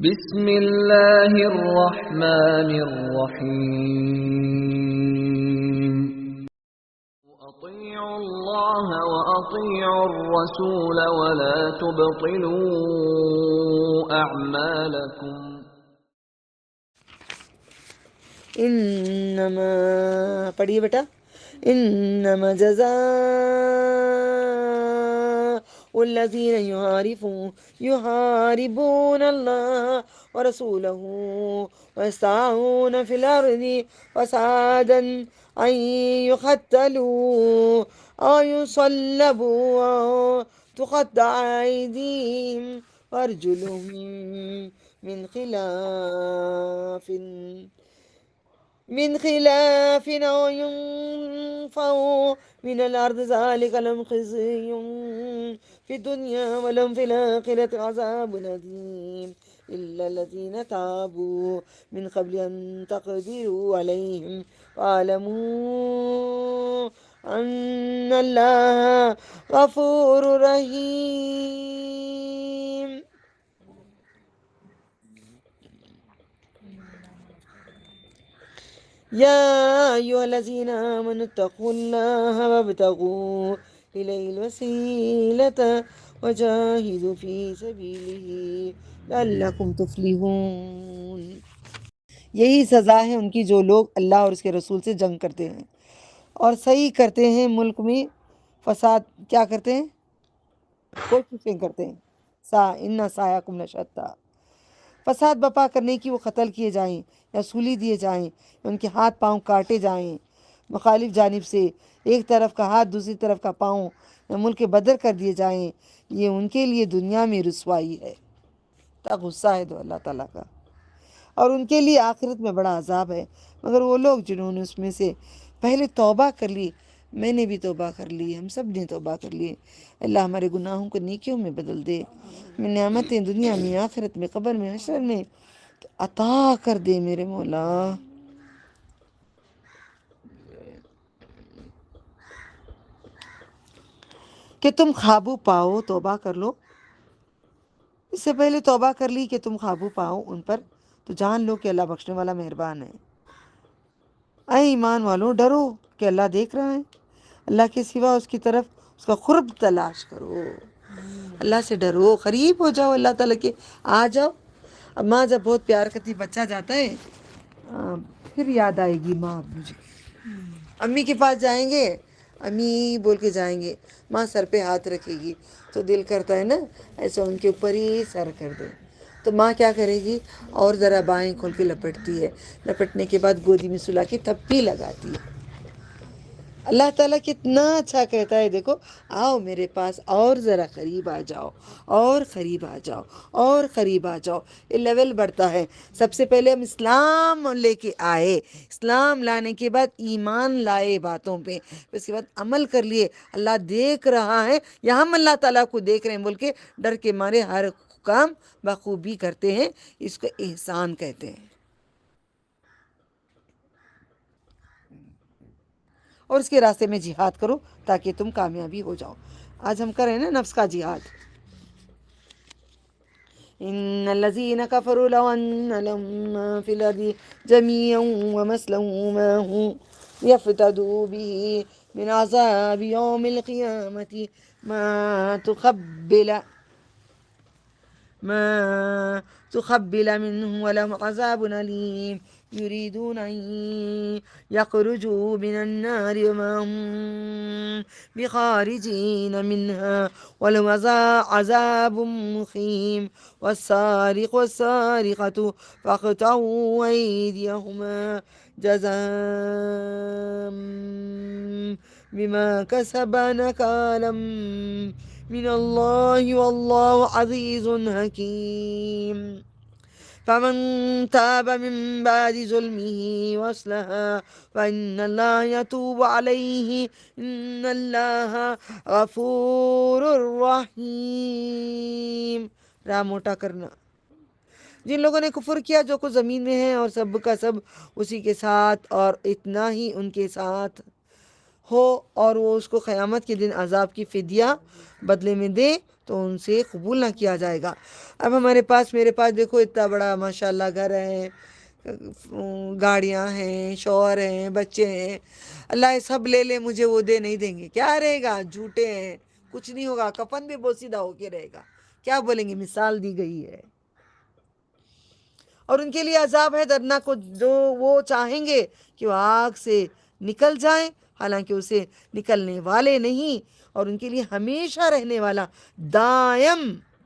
بسم اللہ الرحمن الرحیم اطیعوا اللہ واطیعوا الرسول ولا تبطلوا اعمالکم انما پڑھیے بیٹا. انما جزاء الذین یحاربون اللہ ورسولہ ویسعون فی الارض فسادا ان یقتلوا او یصلبوا او تقطع ایدیہم وارجلہم من خلاف أو ينفوا من الأرض ذلك لهم خزي في الدنيا ولهم في الآخرة عذاب أليم إلا الذين تابوا من قبل أن تقدروا عليهم واعلموا أن الله غفور رحيم. يا أيها الذين آمنوا اتقوا الله وابتغوا إليه الوسيلة وجاهدوا في سبيله لعلكم تفلحون. یہی سزا ہے ان کی جو لوگ اللہ اور اس کے رسول سے جنگ کرتے ہیں اور صحیح کرتے ہیں، ملک میں فساد کیا کرتے ہیں، کوششیں کرتے ہیں. ان سعیکم لشتی، فساد بپا کرنے کی وہ قتل کیے جائیں یا سولی دیے جائیں یا ان کے ہاتھ پاؤں کاٹے جائیں مخالف جانب سے، ایک طرف کا ہاتھ دوسری طرف کا پاؤں یا ملک بدر کر دیے جائیں، یہ ان کے لیے دنیا میں رسوائی ہے. تا غصہ ہے دو اللہ تعالیٰ کا، اور ان کے لیے آخرت میں بڑا عذاب ہے. مگر وہ لوگ جنہوں نے اس میں سے پہلے توبہ کر لی، میں نے بھی توبہ کر لی، ہم سب نے توبہ کر لی. اللہ ہمارے گناہوں کو نیکیوں میں بدل دے، میں نعمتیں دنیا میں، آخرت میں، قبر میں، حشر میں عطا کر دے میرے مولا. کہ تم قابو پاؤ، توبہ کر لو. اس سے پہلے توبہ کر لی کہ تم قابو پاؤ ان پر، تو جان لو کہ اللہ بخشنے والا مہربان ہے. اے ایمان والوں، ڈرو کہ اللہ دیکھ رہا ہے. اللہ کے سوا اس کی طرف اس کا قرب تلاش کرو، اللہ سے ڈرو، قریب ہو جاؤ اللہ تعالیٰ کے، آ جاؤ. اب ماں جب بہت پیار کرتی بچہ جاتا ہے پھر یاد آئے گی ماں مجھے. امی کے پاس جائیں گے، امی بول کے جائیں گے، ماں سر پہ ہاتھ رکھے گی تو دل کرتا ہے نا ایسا ان کے اوپر ہی سر کر دے. تو ماں کیا کرے گی، اور ذرا بائیں کھول کے لپٹتی ہے، لپٹنے کے بعد گودی میں سلا کے تھپی لگاتی ہے. اللہ تعالیٰ کتنا اچھا کہتا ہے، دیکھو آؤ میرے پاس، اور ذرا قریب آ جاؤ، اور قریب آ جاؤ، اور قریب آ جاؤ. یہ لیول بڑھتا ہے. سب سے پہلے ہم اسلام لے کے آئے، اسلام لانے کے بعد ایمان لائے باتوں پہ، اس کے بعد عمل کر لیے. اللہ دیکھ رہا ہے یا ہم اللہ تعالیٰ کو دیکھ رہے ہیں بول کے ڈر کے مارے ہر کام بخوبی کرتے ہیں. اس کو احسان کہتے ہیں. اور اس کے راستے میں جہاد کرو تاکہ تم کامیابی ہو جاؤ. آج ہم کریں نا نفس کا جہاد. ان الذين كفروا لو ان لهم ما في الارض جميعا ومثله معه يفتدوا به من عذاب يوم القيامة ما تقبل منه ولهم عذاب أليم يريدون أن يخرجوا من النار وما هم بخارجين منها ولهم عذاب مقيم والسارق والسارقة فاقطعوا أيديهما جزاء بما كسبا نكالا من الله والله عزيز حكيم. فمن تاب من بعد ظلمه واصلح فإن الله يتوب عليه إن الله غفور رحيم. راہ موٹا کرنا. جن لوگوں نے کفر کیا جو کچھ زمین میں ہے اور سب کا سب اسی کے ساتھ اور اتنا ہی ان کے ساتھ ہو اور وہ اس کو قیامت کے دن عذاب کی فدیہ بدلے میں دے تو ان سے قبول نہ کیا جائے گا۔ اب میرے پاس دیکھو اتنا بڑا ماشاءاللہ گھر ہے، گاڑیاں ہیں، شوہر ہیں، بچے ہیں، اللہ یہ سب لے لے مجھے وہ دے، نہیں دیں گے، کیا رہے گا؟ جھوٹے ہیں، کچھ نہیں ہوگا، کفن بھی بوسیدہ ہو کے رہے گا، کیا بولیں گے؟ مثال دی گئی ہے۔ اور ان کے لیے عذاب ہے دردناک، جو وہ چاہیں گے کہ وہ آگ سے نکل جائیں حالانکہ اسے نکلنے والے نہیں، اور ان کے لیے ہمیشہ رہنے والا دائم۔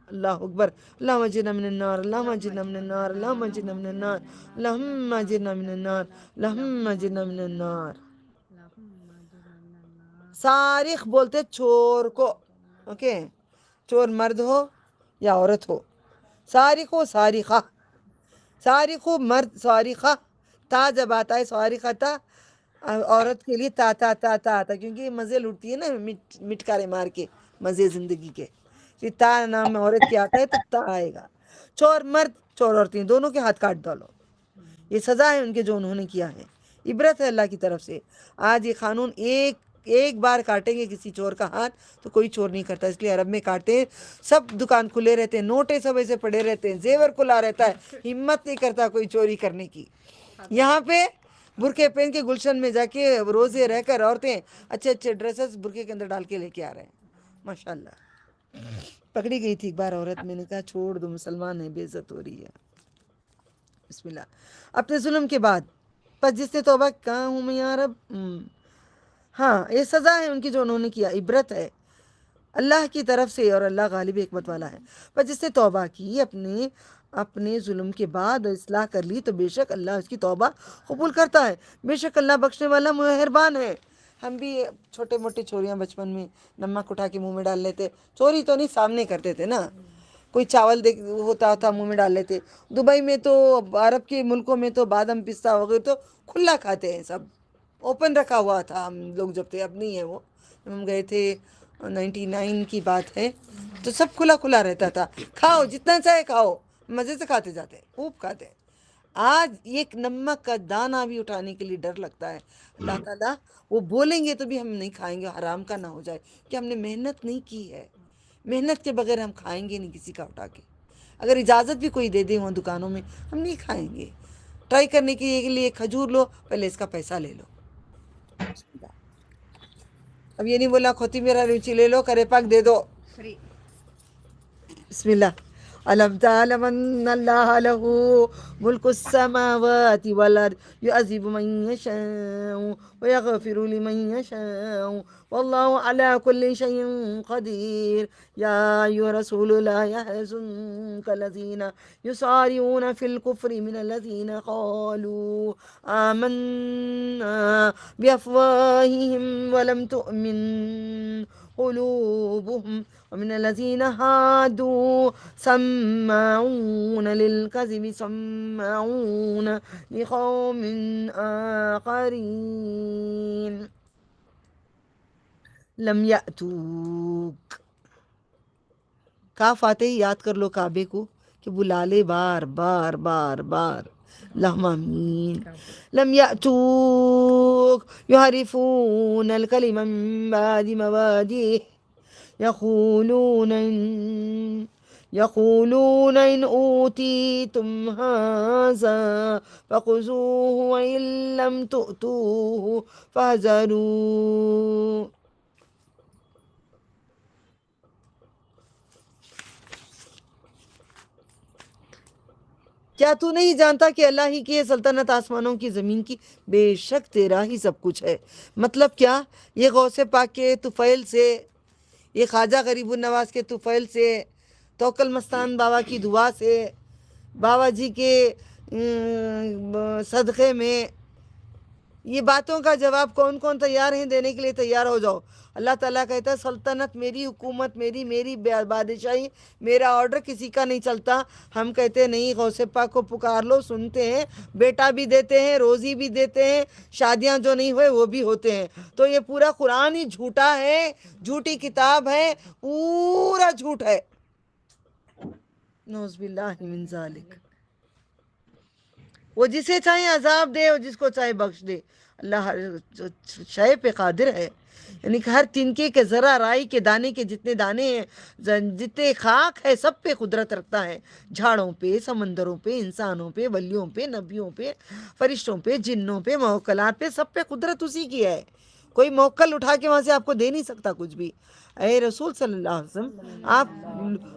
اللہ اکبر، اللہم اجرنا من النار، اللہم اجرنا من النار، اللہم اجرنا من النار، اللہم اجرنا من النار، اللہم اجرنا من النار۔ صارخ بولتے چور کو، اوکے، چور مرد ہو یا عورت ہو، صارخ ہو، صارخہ، صارخ ہو مرد، صارخہ تا جب آتا ہے صارخہ تا، عورت کے لیے تا تا تا تا آتا ہے کیونکہ یہ مزے لوٹتی ہے نا مٹکارے مار کے، مزے زندگی کے، یہ تا نام عورت کے آتا ہے تو تا آئے گا۔ چور مرد، چور عورتیں، دونوں کے ہاتھ کاٹ ڈالو، یہ سزا ہے ان کے جو انہوں نے کیا ہے، عبرت ہے اللہ کی طرف سے۔ آج یہ قانون ایک بار کاٹیں گے کسی چور کا ہاتھ تو کوئی چور نہیں کرتا، اس لیے عرب میں کاٹتے ہیں، سب دکان کھلے رہتے ہیں، نوٹے سب ایسے پڑے رہتے ہیں، زیور کھلا رہتا ہے، ہمت نہیں کرتا کوئی چوری کرنے کی۔ یہاں پہ برقعے پہن کے گلشن میں جا کے روزے رہ کر عورتیں اچھے اچھے ڈریسز برقعے کے اندر ڈال کے لے کے آ رہے ہیں، ماشاءاللہ۔ پکڑی گئی تھی ایک بار عورت، میں نے کہا چھوڑ دو، مسلمان ہے، بے عزت ہو رہی ہے۔ بسم اللہ۔ اپنے ظلم کے بعد پس جس نے توبہ، کہاں ہوں میں یا رب؟ ہاں، یہ سزا ہے ان کی جو انہوں نے کیا، عبرت ہے اللہ کی طرف سے، اور اللہ غالب حکمت والا ہے۔ پر جس نے توبہ کی اپنے ظلم کے بعد اصلاح کر لی تو بے شک اللہ اس کی توبہ قبول کرتا ہے، بے شک اللہ بخشنے والا مہربان ہے۔ ہم بھی چھوٹے موٹے چوریاں بچپن میں نمک اٹھا کے منہ میں ڈال لیتے، چوری تو نہیں، سامنے کرتے تھے نا، کوئی چاول ہوتا تھا منہ میں ڈال لیتے۔ دبئی میں تو، عرب کے ملکوں میں تو بادام پستہ وغیرہ تو کھلا کھاتے ہیں، سب اوپن رکھا ہوا تھا ہم لوگ جب تھے، اب نہیں ہے وہ، ہم گئے تھے 99 کی بات ہے، تو سب کھلا کھلا رہتا تھا، کھاؤ جتنا چاہے کھاؤ، مزے سے کھاتے جاتے، خوب کھاتے۔ آج ایک نمک کا دانہ بھی اٹھانے کے لیے ڈر لگتا ہے، اللہ تعالیٰ وہ بولیں گے تو بھی ہم نہیں کھائیں گے، حرام کا نہ ہو جائے کہ ہم نے محنت نہیں کی ہے، محنت کے بغیر ہم کھائیں گے نہیں کسی کا اٹھا کے، اگر اجازت بھی کوئی دے دے وہاں دکانوں میں ہم نہیں کھائیں گے۔ ٹرائی کرنے کے لیے کھجور لو، پہلے اس کا پیسہ لے لو۔ اب یہ نہیں بولا کھوتی میرا روچی لے لو، کرے پاک دے دو، بسم اللہ۔ ألم تعلم أن الله له ملك السماوات والأرض يعذب من يشاء ويغفر لمن يشاء والله على كل شيء قدير يا أيها الرسول لا يحزنك الذين يسارعون في الكفر من الذين قالوا آمنا بأفواههم ولم تؤمن قلوبهم ومن الذين هادوا سماعون للكذب سماعون لقوم آخرين لم یأتوک، کاف آتے ہی یاد کر لو کعبے کو کہ بلا لے بار بار بار بار، اللہم آمین۔ لم یأتوک یحرفون الکلم من بعد مواضعه يقولون إن أوتيتم هذا فخذوه وإن لم تؤتوه فاحذروا۔ کیا تو نہیں جانتا کہ اللہ ہی کی ہے سلطنت آسمانوں کی زمین کی، بے شک تیرا ہی سب کچھ ہے۔ مطلب کیا؟ یہ غوث پاک کے طفیل سے، یہ خواجہ غریب النواز کے طفیل سے، توکل مستان بابا کی دعا سے، بابا جی کے صدقے میں، یہ باتوں کا جواب کون کون تیار ہیں دینے کے لیے؟ تیار ہو جاؤ۔ اللہ تعالیٰ کہتا ہے سلطنت میری، حکومت میری بادشاہی، میرا آرڈر کسی کا نہیں چلتا۔ ہم کہتے ہیں نہیں، غوث پاک کو پکار لو، سنتے ہیں، بیٹا بھی دیتے ہیں، روزی بھی دیتے ہیں، شادیاں جو نہیں ہوئے وہ بھی ہوتے ہیں۔ تو یہ پورا قرآن ہی جھوٹا ہے، جھوٹی کتاب ہے، پورا جھوٹ ہے، نعوذ باللہ من ذالک۔ وہ جسے چاہے عذاب دے اور جس کو چاہے بخش دے، اللہ ہر شے پہ قادر ہے۔ یعنی کہ ہر تنکے کے ذرا رائی کے دانے کے جتنے دانے ہیں، جتنے خاک ہے، سب پہ قدرت رکھتا ہے، جھاڑوں پہ، سمندروں پہ، انسانوں پہ، ولیوں پہ، نبیوں پہ، فرشتوں پہ، جنوں پہ، موکلات پہ، سب پہ قدرت اسی کی ہے. کوئی موکل اٹھا کے وہاں سے آپ کو دے نہیں سکتا کچھ بھی. اے رسول صلی اللہ علیہ وسلم، آپ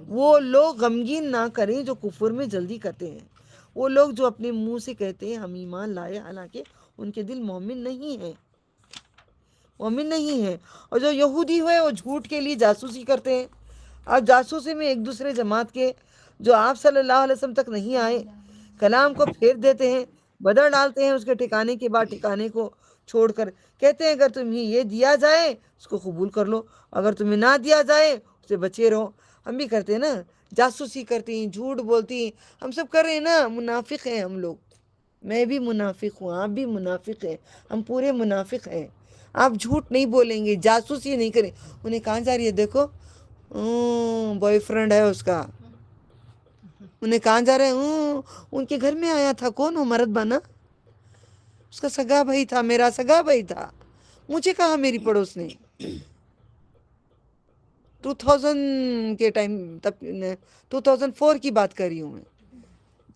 وہ لوگ غمگین نہ کریں جو کفر میں جلدی کرتے ہیں، وہ لوگ جو اپنے منہ سے کہتے ہیں ہم ایمان لائے، حالانکہ ان کے دل مومن نہیں ہیں، مومن نہیں ہیں. اور جو یہودی ہوئے وہ جھوٹ کے لیے جاسوسی کرتے ہیں، اور جاسوسی میں ایک دوسرے جماعت کے جو آپ صلی اللہ علیہ وسلم تک نہیں آئے کلام کو پھیر دیتے ہیں، بدل ڈالتے ہیں اس کے ٹھکانے کے بعد ٹھکانے کو چھوڑ کر کہتے ہیں اگر تمہیں یہ دیا جائے اس کو قبول کر لو، اگر تمہیں نہ دیا جائے اس سے بچے رہو. ہم بھی کرتے ہیں نا، جاسوسی کرتے ہیں، جھوٹ بولتی ہیں، ہم سب کر رہے ہیں نا. منافق ہیں ہم لوگ، میں بھی منافق ہوں، آپ بھی منافق ہیں، ہم پورے منافق ہیں. آپ جھوٹ نہیں بولیں گے، جاسوسی نہیں کریں. انہیں کہاں جا رہی ہے دیکھو، بوائے فرینڈ ہے اس کا. انہیں کہاں جا رہے ہیں، ان کے گھر میں آیا تھا. کون ہو؟ مرد بنا، اس کا سگا بھائی تھا، میرا سگا بھائی تھا. مجھے کہا میری پڑوس نے 2000 کے ٹائم، تب 2004 کی بات کر رہی ہوں میں.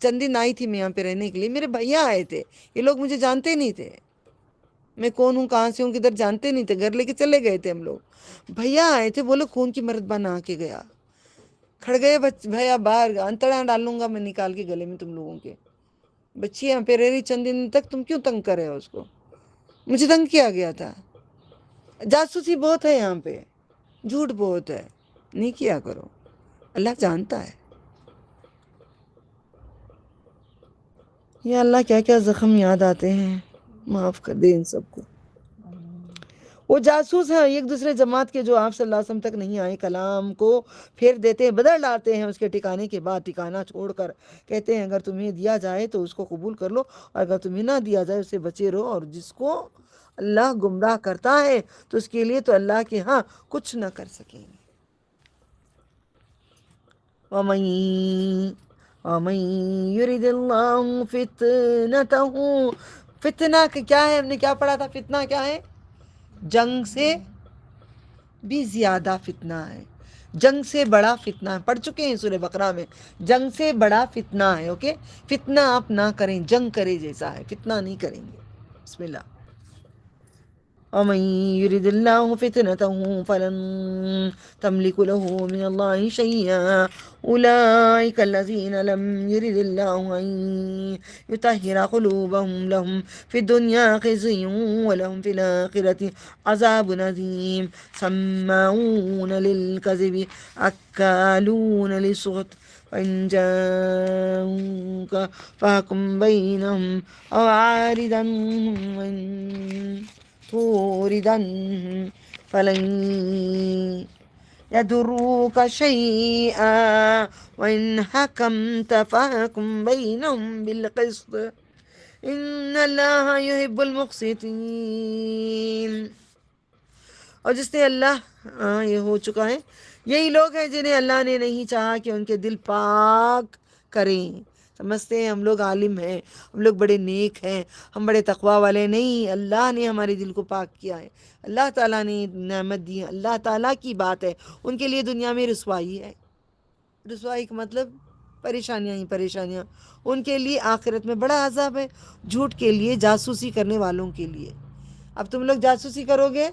چند دن آئی تھی میں یہاں پہ رہنے کے لیے، میرے بھیا آئے تھے. یہ لوگ مجھے جانتے نہیں تھے، میں کون ہوں، کہاں سے ہوں، کدھر، جانتے نہیں تھے. گھر لے کے چلے گئے تھے ہم لوگ. بھیا آئے تھے، بولے کون کی مرد بنا کے گیا. کھڑ گئے بھیا باہر، انتڑیاں ڈال لوں گا میں نکال کے گلے میں تم لوگوں کے. بچی یہاں پہ رہ رہی چند دن تک، تم کیوں تنگ کر رہے ہو اس کو؟ مجھے تنگ کیا گیا تھا. جاسوسی بہت ہے یہاں پہ، جھوٹ بہت ہے، نہیں کیا کرو، اللہ جانتا ہے. یا اللہ کیا کیا زخم یاد آتے ہیں، معاف کر دے ان سب کو. وہ جاسوس ہیں ایک دوسرے جماعت کے جو آپ صلی اللہ علیہ وسلم تک نہیں آئے، کلام کو پھیر دیتے ہیں، بدل ڈالتے ہیں اس کے ٹھکانے کے بعد ٹھکانہ چھوڑ کر کہتے ہیں اگر تمہیں دیا جائے تو اس کو قبول کر لو، اور اگر تمہیں نہ دیا جائے اس سے بچے رہو. اور جس کو اللہ گمراہ کرتا ہے تو اس کے لیے تو اللہ کے ہاں کچھ نہ کر سکیں گے. وَمَن يُرِدِ اللَّهُ فِتْنَتَهُ. فتنہ کیا ہے؟ ہم نے کیا پڑھا تھا؟ فتنہ کیا ہے؟ جنگ سے بھی زیادہ فتنہ ہے، جنگ سے بڑا فتنہ ہے. پڑھ چکے ہیں سورہ بقرہ میں، جنگ سے بڑا فتنہ ہے. اوکے، فتنہ آپ نہ کریں، جنگ کرے جیسا ہے، فتنہ نہیں کریں گے. بسم اللہ. وَمَن يُرِدِ اللَّهُ فِتْنَتَهُ فَلَن تَمْلِكُ لَهُ مِنَ اللَّهِ شَيْئًا أُولَٰئِكَ الَّذِينَ لَمْ يُرِدِ اللَّهُ أَن يُطَهِّرَ قُلُوبَهُمْ لَهُمْ فِي الدُّنْيَا خِزْيٌ وَلَهُمْ فِي الْآخِرَةِ عَذَابٌ عَظِيمٌ. سَمَّاعُونَ لِلْكَذِبِ أَكَّالُونَ لِلسُّحْتِ فَإِن جَاءُوكَ فَاحْكُم بَيْنَهُمْ أَوْ أَعْرِضْ عَنْهُمْ وَإِن تُعْرِضْ عَنْهُمْ فَلَن يَضُرُّوكَ شَيْئًا وَإِن حَكَمْتَ فَاحْكُم بَيْنَهُمْ بِالْقِسْطِ إِنَّ اللَّهَ يُحِبُّ الْمُقْسِطِينَ. اور جس نے اللہ یہ ہو چکا ہے، یہی لوگ ہیں جنہیں اللہ نے نہیں چاہا کہ ان کے دل پاک کریں. سمجھتے ہیں ہم لوگ عالم ہیں، ہم لوگ بڑے نیک ہیں، ہم بڑے تقوی والے. نہیں، اللہ نے ہمارے دل کو پاک کیا ہے، اللہ تعالیٰ نے نعمت دی ہے، اللہ تعالیٰ کی بات ہے. ان کے لیے دنیا میں رسوائی ہے. رسوائی کا مطلب پریشانیاں ہی پریشانیاں. ان کے لیے آخرت میں بڑا عذاب ہے، جھوٹ کے لیے، جاسوسی کرنے والوں کے لیے. اب تم لوگ جاسوسی کرو گے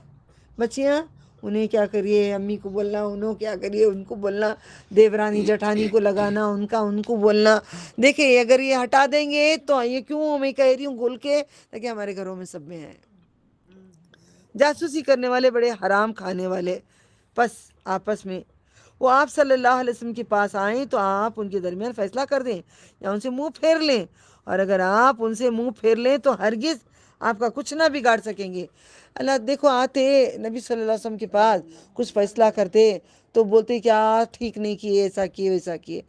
بچیاں، انہیں کیا کریے، امی کو بولنا، انہوں کیا کریے، ان کو بولنا، دیورانی جٹھانی کو لگانا ان کا، ان کو بولنا. دیکھیں اگر یہ ہٹا دیں گے تو یہ کیوں میں کہہ رہی ہوں گول کے، تاکہ ہمارے گھروں میں سب میں ہے. جاسوسی کرنے والے بڑے حرام کھانے والے. بس آپس میں وہ آپ صلی اللہ علیہ وسلم کے پاس آئیں تو آپ ان کے درمیان فیصلہ کر دیں یا ان سے منہ پھیر لیں. اور اگر آپ ان سے منہ پھیر لیں تو ہرگز آپ کا کچھ نہ بگاڑ سکیں گے. اللہ دیکھو، آتے نبی صلی اللہ علیہ وسلم کے پاس کچھ فیصلہ کرتے تو بولتے کیا ٹھیک نہیں کیے، ایسا کیے ویسا کیے.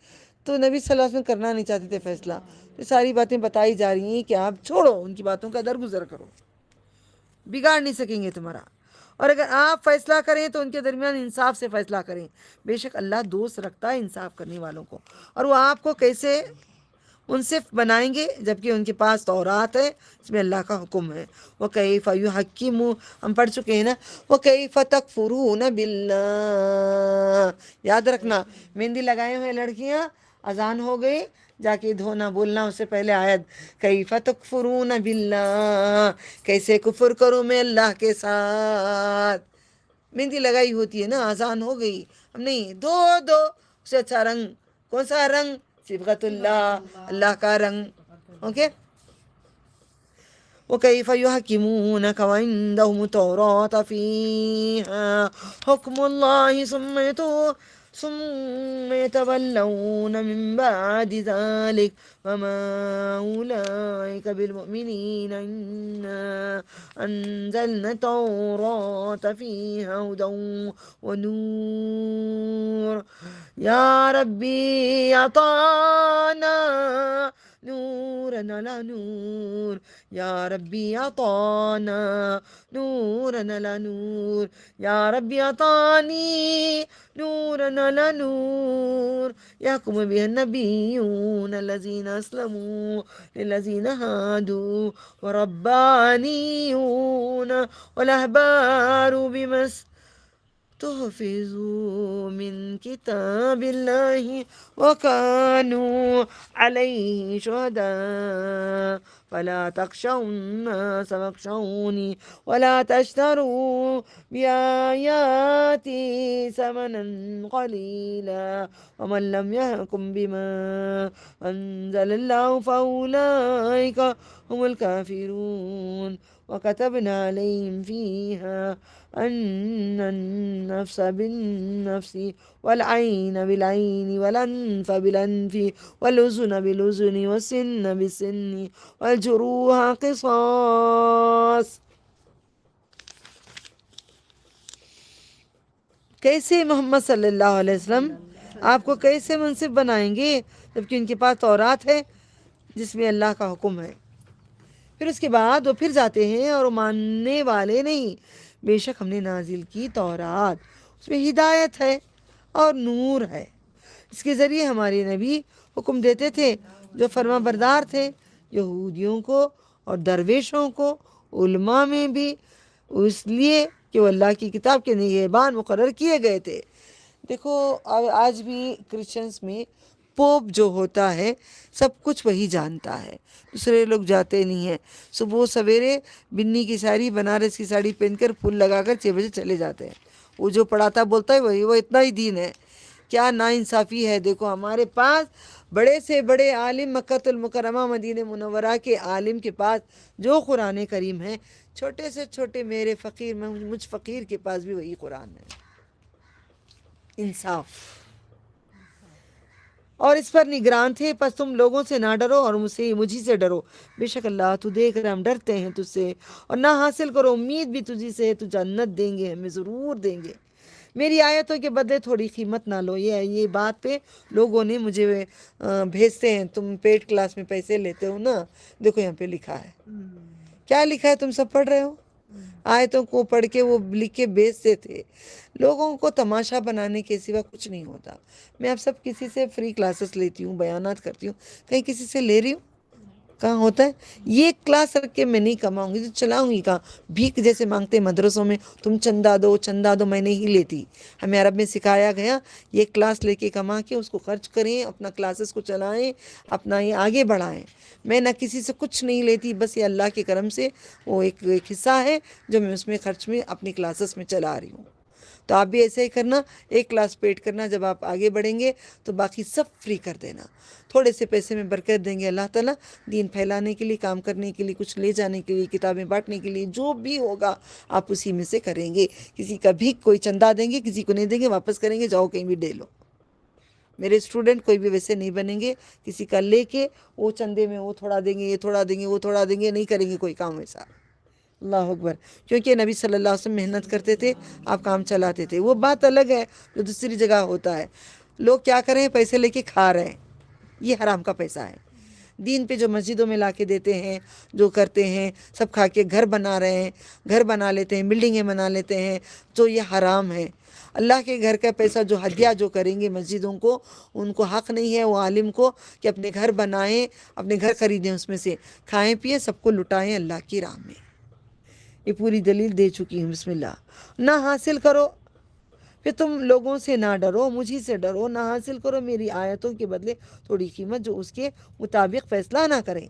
تو نبی صلی اللہ علیہ وسلم کرنا نہیں چاہتے تھے فیصلہ. تو ساری باتیں بتائی جا رہی ہیں کہ آپ چھوڑو، ان کی باتوں کا درگزر کرو، بگاڑ نہیں سکیں گے تمہارا. اور اگر آپ فیصلہ کریں تو ان کے درمیان انصاف سے فیصلہ کریں. بے شک اللہ دوست رکھتا ہے انصاف کرنے والوں کو. اور وہ آپ کو کیسے، منصف بنائیں گے جبکہ ان کے پاس تورات ہے، اس میں اللہ کا حکم ہے۔ وَكَيْفَ يُحَكِّمُ، ہم پڑھ چکے ہیں نا، وَكَيْفَ تَكْفُرُونَ بِاللَّهِ، یاد رکھنا مہندی لگائے ہوئے لڑکیاں، اذان ہو گئی، جا کے دھونا بولنا اس سے پہلے آیت کیف تکفرون باللہ، کیسے کفر کروں میں اللہ کے ساتھ۔ مہندی لگائی ہوتی ہے نا، اذان ہو گئی، ہم نہیں دو اس سے اچھا رنگ کون سا رنگ؟ صبغت اللہ، اللہ کا رنگ، اوکے۔ وَكَيْفَ يُحَكِّمُونَكَ وَعِندَهُمُ التَّوْرَاةُ فِيهَا حُكْمُ اللَّهِ ثُمَّ يَتَوَلَّوْنَ مِن بَعْدِ ذَلِكَ وَمَا أُولَئِكَ بِالْمُؤْمِنِينَ إِنَّا أَنزَلْنَا التَّوْرَاةَ فِيهَا هُدًى وَنُورٌ يَا رَبِّي أَعْطَانَا نوراً على نور، يا ربي أعطانا نورا على نور، يا ربي أعطاني نورا على نور يحكم به النبيون الذين أسلموا للذين هادوا وربانيون والأحبار بما تحفظوا من كتاب الله وكانوا عليه شهداء فلا تخشوا الناس واخشوني ولا تشتروا بآياتي ثمنا قليلا ومن لم يحكم بما أنزل الله فأولئك هم الكافرون وكتبنا عليهم فيها أن النفس بالنفس والعين بالعين والأنف بالأنف والأذن بالأذن والسن بالسن والجروح قصاص۔ کیسے محمد صلی اللہ علیہ وسلم آپ کو کیسے منصف بنائیں گے جبکہ ان کے پاس تورات ہے جس میں اللہ کا حکم ہے؟ پھر اس کے بعد وہ پھر جاتے ہیں اور وہ ماننے والے نہیں، بے شک ہم نے نازل کی تورات، اس میں ہدایت ہے اور نور ہے، اس کے ذریعے ہمارے نبی حکم دیتے تھے جو فرما بردار تھے، یہودیوں کو اور درویشوں کو، علماء میں بھی، اس لیے کہ وہ اللہ کی کتاب کے نگہبان مقرر کیے گئے تھے۔ دیکھو آج بھی کرسچنس میں پوپ جو ہوتا ہے سب کچھ وہی جانتا ہے، دوسرے لوگ جاتے نہیں ہیں۔ صبح سویرے بنی کی ساڑی، بنارس کی ساڑی پہن کر پھول لگا کر 6 بجے چلے جاتے ہیں، وہ جو پڑھاتا بولتا ہے وہی، وہ اتنا ہی دین ہے۔ کیا ناانصافی ہے! دیکھو ہمارے پاس بڑے سے بڑے عالم مکۃ المکرمہ مدینہ منورہ کے عالم کے پاس جو قرآن کریم ہے، چھوٹے سے چھوٹے میرے فقیر مجھ فقیر کے پاس بھی وہی قرآن ہے۔ انصاف اور اس پر نگران تھے، پس تم لوگوں سے نہ ڈرو اور مجھی سے ڈرو، بے شک اللہ تو دیکھ رہے، ہم ڈرتے ہیں تجھ سے، اور نہ حاصل کرو امید بھی تجھی سے، تو جنت دیں گے، ہمیں ضرور دیں گے۔ میری آیتوں کے بدلے تھوڑی قیمت نہ لو۔ یہ بات پہ لوگوں نے مجھے بھیجتے ہیں، تم پیڈ کلاس میں پیسے لیتے ہو نا، دیکھو یہاں پہ لکھا ہے، کیا لکھا ہے تم سب پڑھ رہے ہو؟ آیتوں کو پڑھ کے وہ لکھ کے بیچتے تھے، لوگوں کو تماشا بنانے کے سوا کچھ نہیں ہوتا۔ میں اب سب کسی سے فری کلاسز لیتی ہوں، بیانات کرتی ہوں، کہیں کسی سے لے رہی ہوں؟ کہاں ہوتا ہے؟ یہ کلاس رکھ کے میں نہیں کماؤں گی تو چلاؤں گی کہاں؟ بھیک جیسے مانگتے مدرسوں میں، تم چندہ دو چندہ دو، میں نہیں لیتی۔ ہمیں عرب میں سکھایا گیا یہ کلاس لے کے کما کے اس کو خرچ کریں، اپنا کلاسز کو چلائیں، اپنا یہ آگے بڑھائیں۔ میں نہ کسی سے کچھ نہیں لیتی، بس یہ اللہ کے کرم سے وہ ایک حصہ ہے جو میں اس میں خرچ میں اپنی کلاسز میں چلا رہی ہوں۔ تو آپ بھی ایسے ہی کرنا، ایک کلاس پیڈ کرنا، جب آپ آگے بڑھیں گے تو باقی سب فری کر دینا۔ تھوڑے سے پیسے میں برکت دیں گے اللہ تعالیٰ، دین پھیلانے کے لیے، کام کرنے کے لیے، کچھ لے جانے کے لیے، کتابیں بانٹنے کے لیے، جو بھی ہوگا آپ اسی میں سے کریں گے۔ کسی کا بھی کوئی چندہ دیں گے، کسی کو نہیں دیں گے، واپس کریں گے، جاؤ کہیں بھی ڈے لو۔ میرے اسٹوڈنٹ کوئی بھی ویسے نہیں بنیں گے، کسی کا لے کے وہ چندے میں وہ تھوڑا دیں گے، یہ تھوڑا دیں گے، وہ تھوڑا دیں گے، نہیں کریں گے کوئی کام ایسا۔ اللہ اکبر، کیونکہ نبی صلی اللہ علیہ وسلم محنت کرتے تھے، آپ کام چلاتے تھے، وہ بات الگ ہے جو دوسری جگہ ہوتا ہے۔ لوگ کیا کریں، پیسے لے کے کھا رہے ہیں، یہ حرام کا پیسہ ہے۔ دین پہ جو مسجدوں میں لا کے دیتے ہیں، جو کرتے ہیں، سب کھا کے گھر بنا رہے ہیں، گھر بنا لیتے ہیں، بلڈنگیں بنا لیتے ہیں، تو یہ حرام ہے۔ اللہ کے گھر کا پیسہ جو ہدیہ جو کریں گے مسجدوں کو، ان کو حق نہیں ہے وہ عالم کو کہ اپنے گھر بنائیں، اپنے گھر خریدیں، اس میں سے کھائیں پئیں، سب کو لٹائیں اللہ کی راہ میں۔ یہ پوری دلیل دے چکی ہوں۔ بسم اللہ۔ نہ حاصل کرو، پھر تم لوگوں سے نہ ڈرو، مجھے سے ڈرو، نہ حاصل کرو میری آیتوں کے بدلے تھوڑی قیمت جو اس کے مطابق فیصلہ نہ کریں۔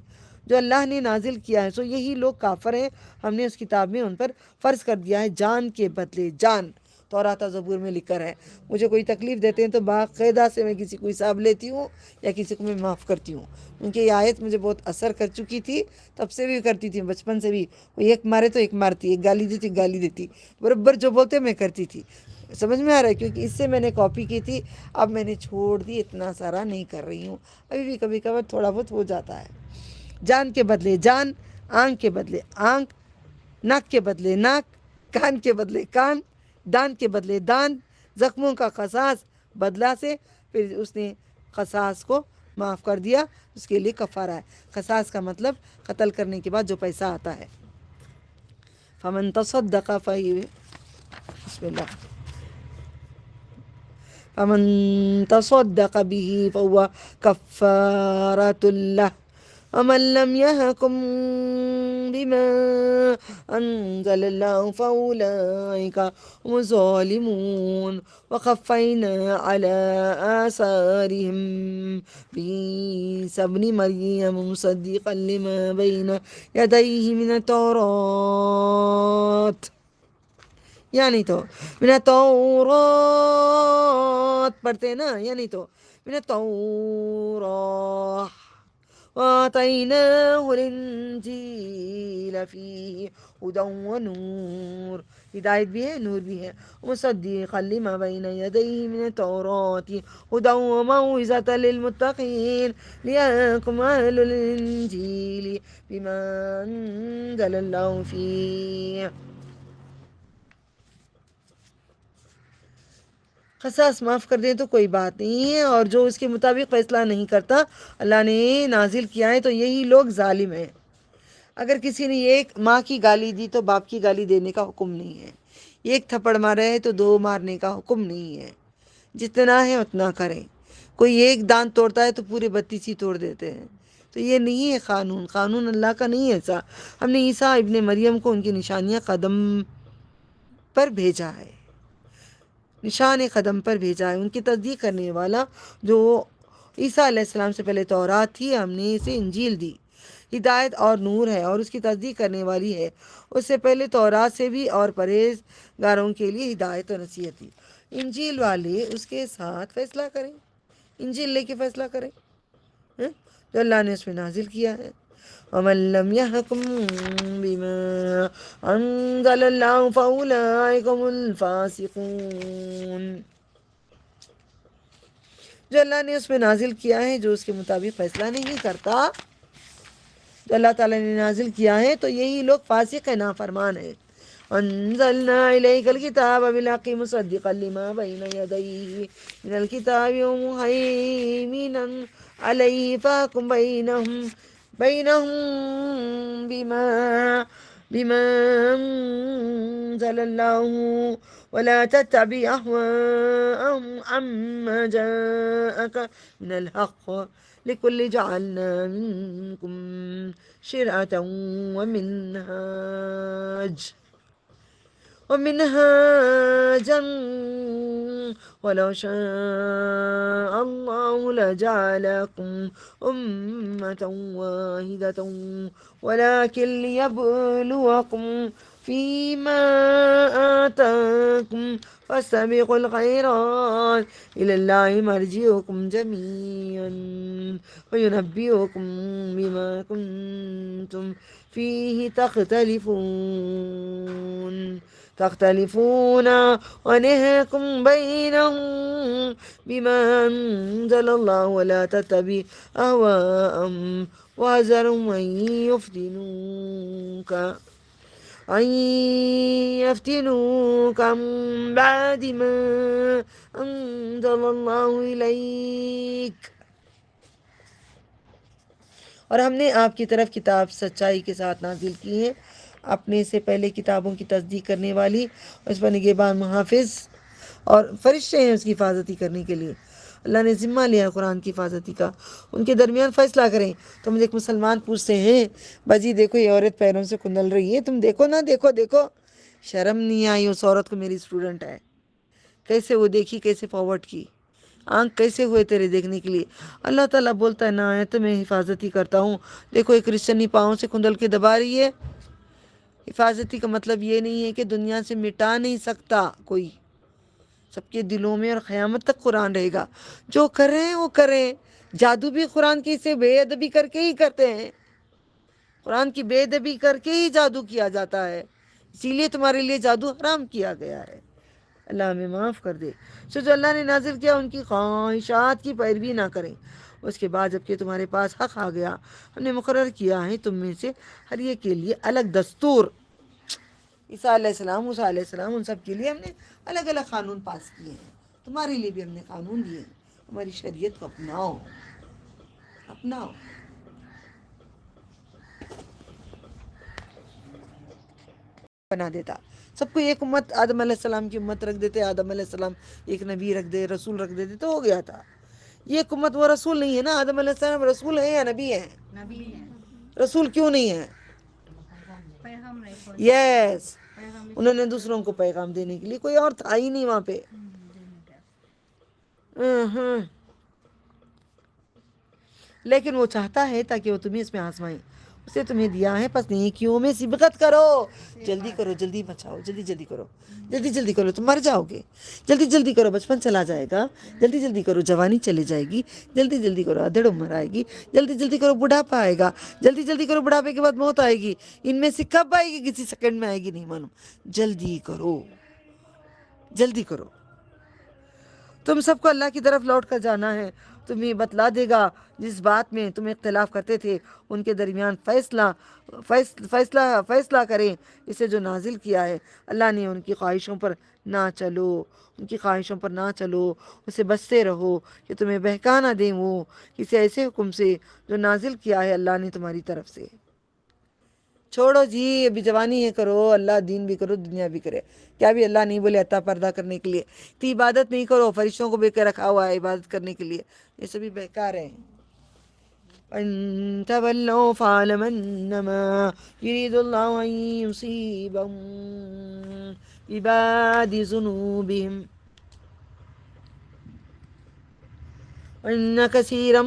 جو اللہ نے نازل کیا ہے سو یہی لوگ کافر ہیں، ہم نے اس کتاب میں ان پر فرض کر دیا ہے جان کے بدلے جان۔ تورات و زبور میں لکھ کر ہے۔ مجھے کوئی تکلیف دیتے ہیں تو باقاعدہ سے میں کسی کو حساب لیتی ہوں یا کسی کو میں معاف کرتی ہوں، کیونکہ یہ آیت مجھے بہت اثر کر چکی تھی، تب سے بھی کرتی تھی، بچپن سے بھی۔ کوئی ایک مارے تو ایک مارتی، ایک گالی دیتی گالی دیتی، برابر جو بولتے میں کرتی تھی۔ سمجھ میں آ رہا ہے؟ کیونکہ اس سے میں نے کاپی کی تھی، اب میں نے چھوڑ دی، اتنا سارا نہیں کر رہی ہوں، ابھی بھی کبھی کبھار تھوڑا بہت ہو جاتا ہے۔ جان کے بدلے جان، آنکھ کے بدلے آنکھ، ناک کے بدلے ناک، کان کے بدلے کان، دان کے بدلے دان، زخموں کا قصاص بدلہ سے، پھر اس نے قصاص کو معاف کر دیا، اس کے لیے کفارہ ہے۔ قصاص کا مطلب قتل کرنے کے بعد جو پیسہ آتا ہے۔ فمن تصدق بسم اللہ، فمن تصدق به فهو كفارة له ومن لم يحكم بما أنزل الله فأولئك هم الظالمون وقفينا على آثارهم بعيسى ابن مريم مصدقا لما بين يديه من التوراة، یعنی تو من التورات پڑھتے ہیں نا، یعنی تو من التوراة وآتيناه الإنجيل فيه هدى ونور، ہدایت بھی ہے نور بھی ہے، مصدقا لما بين يديه من التوراة هدى وموعظة للمتقين ليحكم أهل الإنجيل بما أنزل الله فيه۔ قصاص معاف کر دیں تو کوئی بات نہیں ہے، اور جو اس کے مطابق فیصلہ نہیں کرتا اللہ نے نازل کیا ہے تو یہی لوگ ظالم ہیں۔ اگر کسی نے ایک ماں کی گالی دی تو باپ کی گالی دینے کا حکم نہیں ہے، ایک تھپڑ مارا ہے تو دو مارنے کا حکم نہیں ہے، جتنا ہے اتنا کریں۔ کوئی ایک دانت توڑتا ہے تو پورے 32 ہی توڑ دیتے ہیں، تو یہ نہیں ہے قانون، قانون اللہ کا نہیں ہے ایسا۔ ہم نے عیسیٰ ابن مریم کو ان کی نشانیاں قدم پر بھیجا ہے، نشان قدم پر بھیجا ہے۔ ان کی تصدیق کرنے والا جو عیسیٰ علیہ السلام سے پہلے تورات تھی، ہم نے اسے انجیل دی، ہدایت اور نور ہے، اور اس کی تصدیق کرنے والی ہے اس سے پہلے تورات سے بھی، اور پرہیزگاروں کے لیے ہدایت و نصیحت تھی۔ انجیل والے اس کے ساتھ فیصلہ کریں، انجیل لے کے فیصلہ کریں جو اللہ نے اس میں نازل کیا ہے۔ ومن لم يحكم بما أنزل الله فأولئك هم الفاسقون، جو اللہ نے اس میں نازل کیا ہے، جو اس کے مطابق فیصلہ نہیں کرتا، جو اللہ تعالیٰ نے نازل کیا ہے تو یہی لوگ فاسق ہیں، نافرمان ہیں۔ انزلنا إليك الكتاب بالحق مصدقا لما بين يديه من الكتاب ومهيمنا عليه فاحكم بينهم بما أنزل الله ولا تتبع أهواءهم عما جاءك من الحق لكل جعلنا منكم شرعة ومنهاجا ولو شاء الله لجعلكم أمة واحدة ولكن ليبلوكم فيما آتاكم فاستبقوا الخيرات إلى الله مرجعكم جميعا وينبئكم بما كنتم فيه تختلفون ونهكم بينهم بما أنزل الله ولا تتبع أهواءهم واحذرهم أن يفتنوك عن بعد ما أنزل الله إليك اور ہم نے آپ کی طرف کتاب سچائی کے ساتھ نازل کی ہے، اپنے سے پہلے کتابوں کی تصدیق کرنے والی، اس پر نگہبان محافظ اور فرشتے ہیں اس کی حفاظتی کرنے کے لیے۔ اللہ نے ذمہ لیا قرآن کی حفاظتی کا، ان کے درمیان فیصلہ کریں۔ تو مجھے ایک مسلمان پوچھتے ہیں، باجی دیکھو یہ عورت پیروں سے کندل رہی ہے، تم دیکھو نا، دیکھو دیکھو، شرم نہیں آئی اس عورت کو، میری اسٹوڈنٹ ہے، کیسے وہ دیکھی، کیسے فارورڈ کی، آنکھ کیسے ہوئے تیرے دیکھنے کے لیے۔ اللہ تعالیٰ بولتا ہے نا، تو میں حفاظتی کرتا ہوں۔ دیکھو ایک کرسچنی پاؤں سے کندل کے دبا رہی ہے۔ حفاظتی کا مطلب یہ نہیں ہے کہ دنیا سے مٹا نہیں سکتا کوئی، سب کے دلوں میں اور قیامت تک قرآن رہے گا۔ جو کر رہے ہیں وہ کریں، جادو بھی قرآن کی سے بے ادبی کر کے ہی کرتے ہیں، قرآن کی بے ادبی کر کے ہی جادو کیا جاتا ہے، اسی لیے تمہارے لیے جادو حرام کیا گیا ہے۔ اللہ ہمیں معاف کر دے۔ سو جو اللہ نے نازل کیا ان کی خواہشات کی پیروی نہ کریں۔ اس کے بعد جب کہ تمہارے پاس حق آ گیا، ہم نے مقرر کیا ہے تم میں سے ہر ایک کے لیے الگ دستور۔ عیسیٰ علیہ السلام، موسیٰ علیہ السلام، ان سب کے لیے ہم نے الگ الگ قانون پاس کیے ہیں، تمہارے لیے بھی ہم نے قانون دیے ہیں، ہماری شریعت کو اپناؤ، اپناؤ۔ بنا دیتا سب کو ایک امت، آدم علیہ السلام کی امت رکھ دیتے، آدم علیہ السلام ایک نبی رکھ دے، رسول رکھ دیتے تو ہو گیا تھا۔ یہ ایک امت وہ رسول نہیں ہے نا، آدم علیہ السلام رسول ہے یا نبی ہے؟ رسول کیوں نہیں ہے؟ یس، انہوں نے دوسروں کو پیغام دینے کے لیے، کوئی اور تھا ہی نہیں وہاں پہ۔ لیکن وہ چاہتا ہے تاکہ وہ تمہیں اس میں آزمائیں، اسے تمہیں دیا ہے، پس نیکیوں میں سبقت کرو، جلدی کرو، جلدی بچاؤ، جلدی جلدی کرو، جلدی جلدی کرو، تم مر جاؤ گے، جلدی جلدی کرو، بچپن چلا جائے گا، جلدی جلدی کرو، جوانی چلی جائے گی، جلدی جلدی کرو، ادھڑ عمر آئے گی، جلدی جلدی کرو، بڑھاپا آئے گا، جلدی جلدی کرو، بڑھاپے کے بعد موت آئے گی، ان میں سے کب آئے گی؟ کسی سیکنڈ میں آئے گی نہیں معلوم، جلدی کرو، جلدی کرو۔ تم سب کو اللہ کی طرف لوٹ کر جانا ہے، تمہیں بتلا دے گا جس بات میں تم اختلاف کرتے تھے، ان کے درمیان فیصلہ کریں، اسے جو نازل کیا ہے۔ اللہ نے ان کی خواہشوں پر نہ چلو، ان کی خواہشوں پر نہ چلو، اسے بچتے رہو کہ تمہیں بہکا نہ دیں وہ کسی ایسے حکم سے جو نازل کیا ہے اللہ نے تمہاری طرف سے۔ چھوڑو جی، ابھی جوانی ہے، کرو اللہ، دین بھی کرو، دنیا بھی کرے، کیا بھی اللہ نہیں بولے عطا پردہ کرنے کے لیے؟ تو عبادت نہیں کرو، فرشتوں کو بے کے رکھا ہوا ہے عبادت کرنے کے لیے، یہ سبھی بیکار ہیں۔ وَإِن تَوَلَّوْا فَاعْلَمْ أَنَّمَا يُرِيدُ اللَّهُ أَن يُصِيبَهُم بِبَعْضِ ذُنُوبِهِمْ وَإِنَّ كَثِيرًا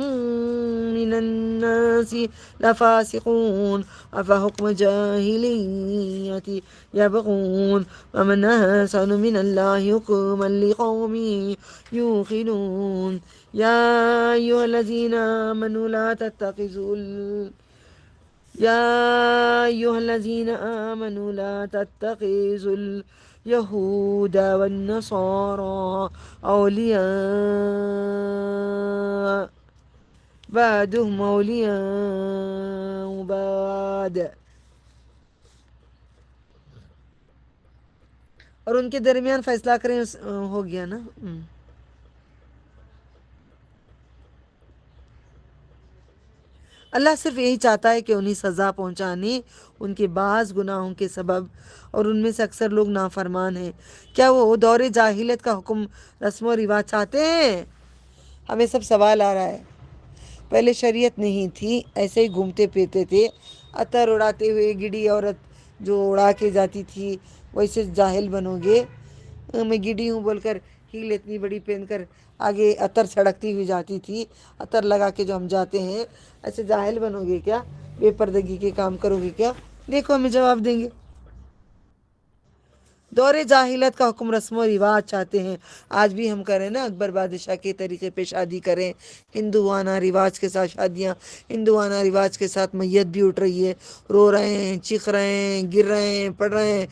مِّنَ النَّاسِ لَفَاسِقُونَ أَفَحُكْمَ الْجَاهِلِيَّةِ يَبْغُونَ وَمَنْ أَحْسَنُ مِنَ اللَّهِ حُكْمًا لِقَوْمٍ يُوقِنُونَ يَا أَيُّهَا الَّذِينَ آمَنُوا لَا تَتَّخِذُوا الْيَهُودَ وَالنَّصَارَى أَوْلِيَاءَ بَعْضُهُمْ أَوْلِيَاءُ بَعْضٍ، اور ان کے درمیان فیصلہ کریں۔ ہو گیا نا؟ اللہ صرف یہی چاہتا ہے کہ انہیں سزا پہنچانے ان کے بعض گناہوں کے سبب، اور ان میں سے اکثر لوگ نافرمان ہیں۔ کیا وہ دور جاہلیت کا حکم رسم و رواج چاہتے ہیں؟ ہمیں سب سوال آ رہا ہے، پہلے شریعت نہیں تھی، ایسے ہی گھومتے پھرتے تھے، عطر اڑاتے ہوئے، گڈی عورت جو اڑا کے جاتی تھی، ویسے جاہل بنو گے؟ میں گڈی ہوں بول کر ہیل اتنی بڑی پہن کر آگے عطر چھڑکتی ہوئی جاتی تھی، عطر لگا کے جو ہم جاتے ہیں، ایسے جاہل بنو گے کیا؟ بے پردگی کے کام کرو گے کیا؟ دیکھو ہمیں جواب دیں گے۔ دور جاہلیت کا حکم رسم و رواج چاہتے ہیں، آج بھی ہم کریں نا، اکبر بادشاہ کے طریقے پہ شادی کریں، ہندوانہ رواج کے ساتھ شادیاں، ہندوانہ رواج کے ساتھ میت بھی اٹھ رہی ہے، رو رہے ہیں، چیخ رہے ہیں، گر رہے ہیں، پڑ رہے ہیں،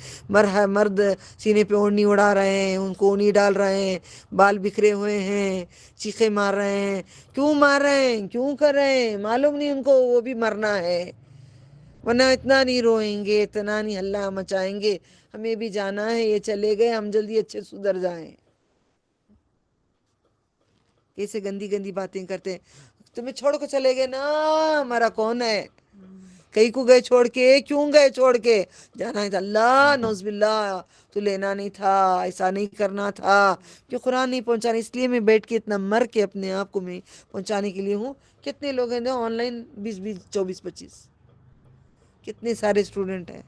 مرد سینے پہ اوڑھنی اڑا رہے ہیں، ان کو اونی ڈال رہے ہیں، بال بکھرے ہوئے ہیں، چیخے مار رہے ہیں۔ کیوں مار رہے ہیں؟ کیوں کر رہے ہیں؟ معلوم نہیں ان کو وہ بھی مرنا ہے، ورنہ اتنا نہیں روئیں گے، اتنا نہیں ہلہ مچائیں گے، ہمیں بھی جانا ہے، یہ چلے گئے، ہم جلدی اچھے سدھر جائیں۔ کیسے گندی گندی باتیں کرتے ہیں۔ تمہیں چھوڑ کے چلے گئے نا، ہمارا کون ہے؟ کئی کو گئے چھوڑ کے، کیوں گئے چھوڑ کے؟ جانا ہے اللہ نوز باللہ، تو لینا نہیں تھا، ایسا نہیں کرنا تھا، کہ قرآن نہیں پہنچانا، اس لیے میں بیٹھ کے اتنا مر کے اپنے آپ کو میں پہنچانے کے لیے ہوں۔ کتنے لوگ ہیں آن لائن، 20-24-25، کتنے سارے اسٹوڈنٹ ہیں،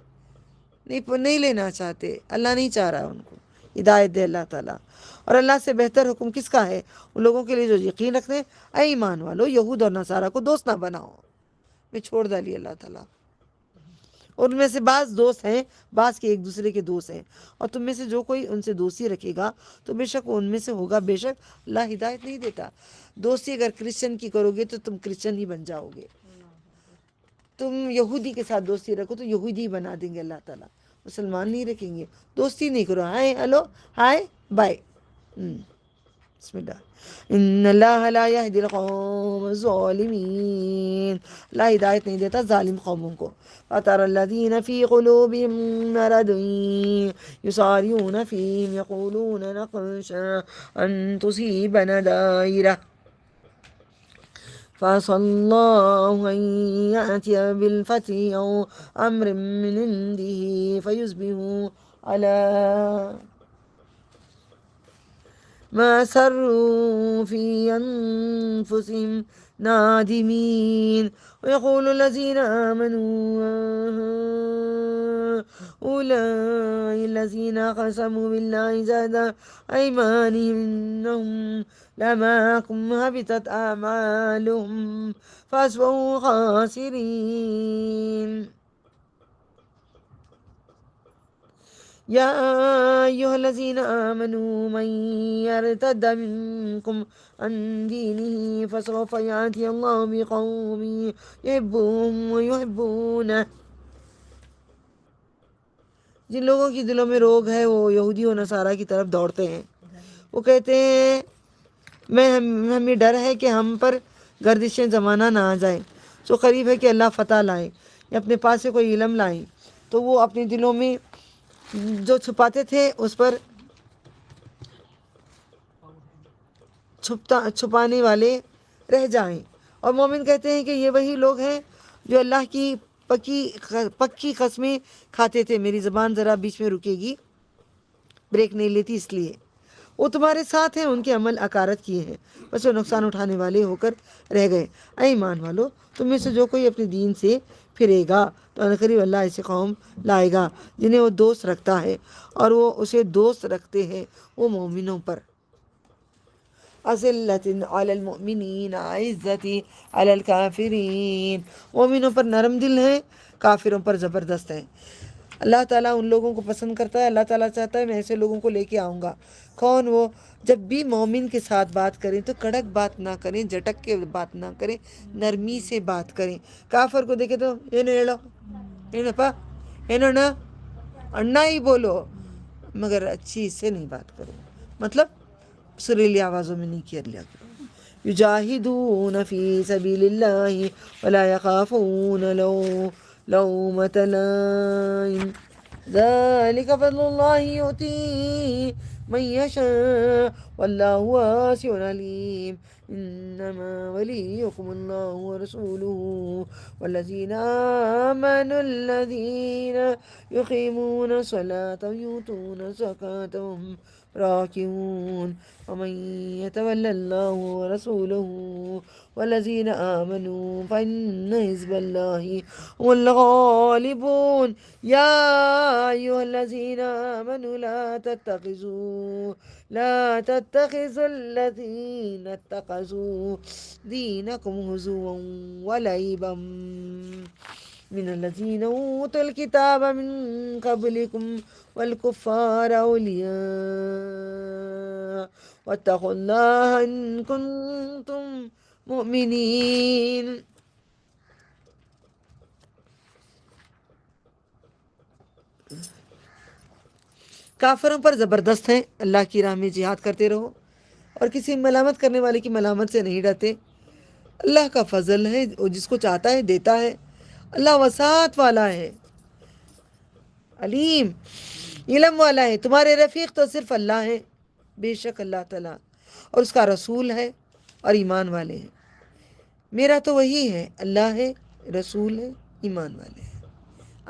نہیں لینا چاہتے، اللہ نہیں چاہ رہا ان کو ہدایت دے اللہ تعالیٰ۔ اور اللہ سے بہتر حکم کس کا ہے؟ ان لوگوں کے لیے جو یقین رکھتے ہیں، اے ایمان والو، یہود اور نصارہ کو دوست نہ بناؤ، میں چھوڑ ڈالی اللہ تعالیٰ۔ ان میں سے بعض دوست ہیں، بعض کے ایک دوسرے کے دوست ہیں، اور تم میں سے جو کوئی ان سے دوستی رکھے گا تو بے شک وہ ان میں سے ہوگا، بے شک اللہ ہدایت نہیں دیتا۔ دوستی اگر کرسچن کی کرو گے تو تم کرسچن ہی بن جاؤ گے، تم یہودی کے ساتھ دوستی رکھو تو یہودی بنا دیں گے اللہ تعالیٰ، مسلمان نہیں رکھیں گے۔ دوستی نہیں کرو، ہائے ہلو ہائے بائے۔ بسم اللہ۔ ان اللہ لا یہدی القوم الظالمین، اللہ ہدایت نہیں دیتا ظالم قوموں کو۔ فَتَرَى الَّذِينَ فِي قُلُوبِهِم مَّرَضٌ يُسَارِعُونَ فِيهِمْ يَقُولُونَ نَخْشَىٰ أَن تُصِيبَنَا دَائِرَةٌ فَعَسَى اللَّهُ أَن يَأْتِيَ بِالْفَتْحِ أَوْ أَمْرٍ مِّنْ عِندِهِ فَيُصْبِحُوا عَلَىٰ ما سروا في أنفسهم نادمين ويقول الذين آمنوا أولئك الذين قسموا بالله جهد أيمانهم إنهم لمعكم حبطت أعمالهم فأصبحوا خاسرين يا أيها الذين آمنوا من يرتد منكم عن دينه فسوف يأتي الله بقوم يحبهم ويحبونه۔ جن لوگوں کی دلوں میں روگ ہے وہ یہودی و نصارہ کی طرف دوڑتے ہیں، وہ کہتے ہیں ہمیں ڈر ہے کہ ہم پر گردشیں زمانہ نہ آ جائیں، سو قریب ہے کہ اللہ فتح لائے یا اپنے پاس سے کوئی علم لائیں، تو وہ اپنے دلوں میں جو چھپاتے تھے اس پر چھپانے والے رہ جائیں۔ اور مومن کہتے ہیں کہ یہ وہی لوگ ہیں جو اللہ کی پکی قسمیں کھاتے تھے۔ میری زبان ذرا بیچ میں رکے گی، بریک نہیں لیتی اس لیے۔ وہ تمہارے ساتھ ہیں، ان کے عمل اکارت کیے ہیں، بس وہ نقصان اٹھانے والے ہو کر رہ گئے۔ اے ایمان والو، تم میں سے جو کوئی اپنے دین سے پھرے گا تو عنقریب اللہ ایسے قوم لائے گا جنہیں وہ دوست رکھتا ہے اور وہ اسے دوست رکھتے ہیں وہ مومنوں پر۔ اذلۃ علی المؤمنین عزۃ علی الکافرین، مومنوں پر نرم دل ہیں، کافروں پر زبردست ہیں۔ اللہ تعالیٰ ان لوگوں کو پسند کرتا ہے، اللہ تعالیٰ چاہتا ہے میں ایسے لوگوں کو لے کے آؤں گا۔ کون وہ؟ جب بھی مومن کے ساتھ بات کریں تو کڑک بات نہ کریں، جھٹک کے بات نہ کریں، نرمی سے بات کریں۔ کافر کو دیکھے تو اڑنا ہی بولو، مگر اچھی سے نہیں بات کرو، مطلب سریلی آوازوں میں نہیں کر لیا کرو۔ یجاہدون فی سبیل اللہ ولا یخافون لومۃ لائم ذلک فضل اللہ یؤتیہ من یشاء واللہ واسع علیم انما ولیکم اللہ ورسولہ والذین آمنوا الذین یقیمون الصلاۃ ویؤتون الزکاۃ وهم راکعون ومن يتول اللہ ورسولہ والذین آمنوا فإن حزب اللہ هم الغالبون یا ایھا الذین آمنوا لا تتخذوا الذین اتخذوا دینکم ہزوا ولعبا من الذین اوتوا الکتاب من قبلکم والکفار اولیاء واتقوا اللہ ان کنتم مؤمنین۔ کافروں پر زبردست ہیں، اللہ کی راہ میں جہاد کرتے رہو اور کسی ملامت کرنے والے کی ملامت سے نہیں ڈرتے۔ اللہ کا فضل ہے، وہ جس کو چاہتا ہے دیتا ہے، اللہ وسعت والا ہے، علیم علم والا ہے۔ تمہارے رفیق تو صرف اللہ ہے، بے شک اللہ تعالیٰ اور اس کا رسول ہے اور ایمان والے ہیں۔ میرا تو وہی ہے، اللہ ہے، رسول ہے، ایمان والے ہیں۔